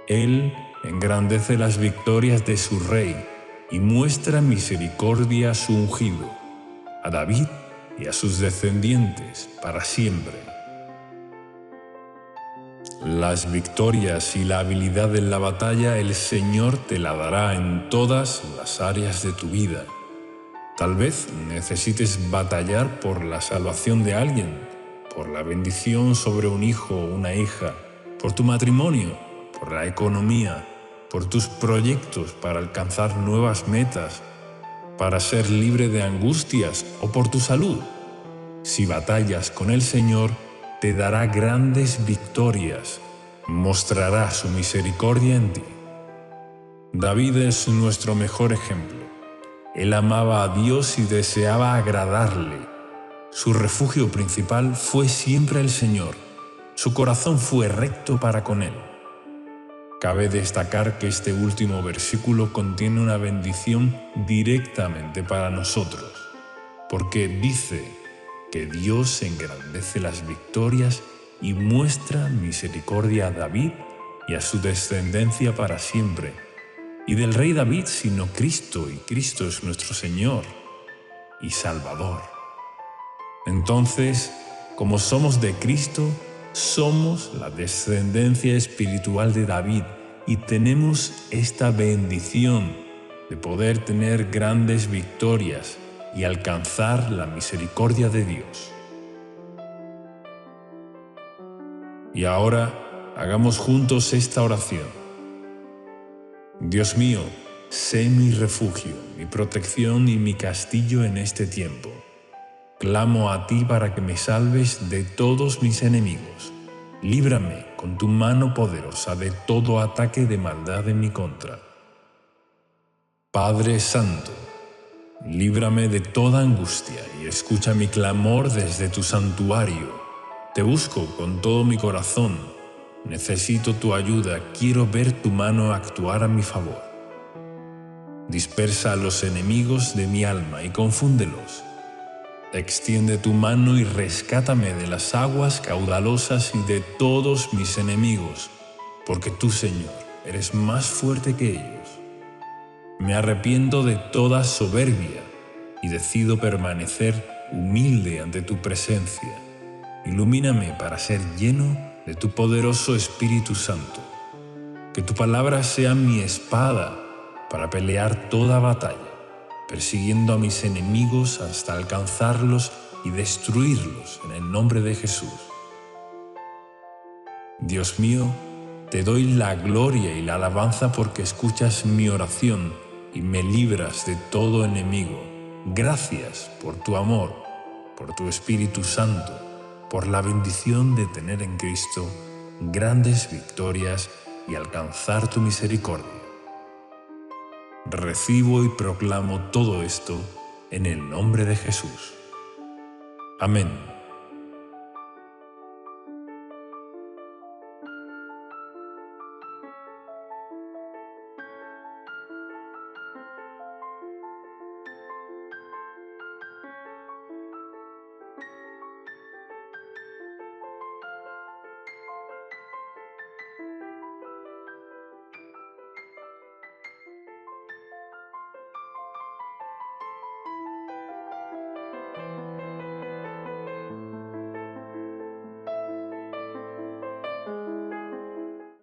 Speaker 2: Él engrandece las victorias de su Rey y muestra misericordia a su ungido, a David y a sus descendientes para siempre. Las victorias y la habilidad en la batalla el Señor te la dará en todas las áreas de tu vida. Tal vez necesites batallar por la salvación de alguien, por la bendición sobre un hijo o una hija, por tu matrimonio, por la economía, por tus proyectos para alcanzar nuevas metas, para ser libre de angustias o por tu salud. Si batallas con el Señor, te dará grandes victorias, mostrará su misericordia en ti. David es nuestro mejor ejemplo. Él amaba a Dios y deseaba agradarle. Su refugio principal fue siempre el Señor. Su corazón fue recto para con Él. Cabe destacar que este último versículo contiene una bendición directamente para nosotros, porque dice que Dios engrandece las victorias y muestra misericordia a David y a su descendencia para siempre. Y del rey David, sino Cristo, y Cristo es nuestro Señor y Salvador. Entonces, como somos de Cristo, somos la descendencia espiritual de David y tenemos esta bendición de poder tener grandes victorias y alcanzar la misericordia de Dios. Y ahora hagamos juntos esta oración. Dios mío, sé mi refugio, mi protección y mi castillo en este tiempo. Clamo a ti para que me salves de todos mis enemigos. Líbrame con tu mano poderosa de todo ataque de maldad en mi contra. Padre Santo, líbrame de toda angustia y escucha mi clamor desde tu santuario. Te busco con todo mi corazón. Necesito tu ayuda, quiero ver tu mano actuar a mi favor. Dispersa a los enemigos de mi alma y confúndelos. Extiende tu mano y rescátame de las aguas caudalosas y de todos mis enemigos, porque tú, Señor, eres más fuerte que ellos. Me arrepiento de toda soberbia y decido permanecer humilde ante tu presencia. Ilumíname para ser lleno de tu poderoso Espíritu Santo. Que tu palabra sea mi espada para pelear toda batalla, persiguiendo a mis enemigos hasta alcanzarlos y destruirlos en el nombre de Jesús. Dios mío, te doy la gloria y la alabanza porque escuchas mi oración y me libras de todo enemigo. Gracias por tu amor, por tu Espíritu Santo, por la bendición de tener en Cristo grandes victorias y alcanzar tu misericordia. Recibo y proclamo todo esto en el nombre de Jesús. Amén.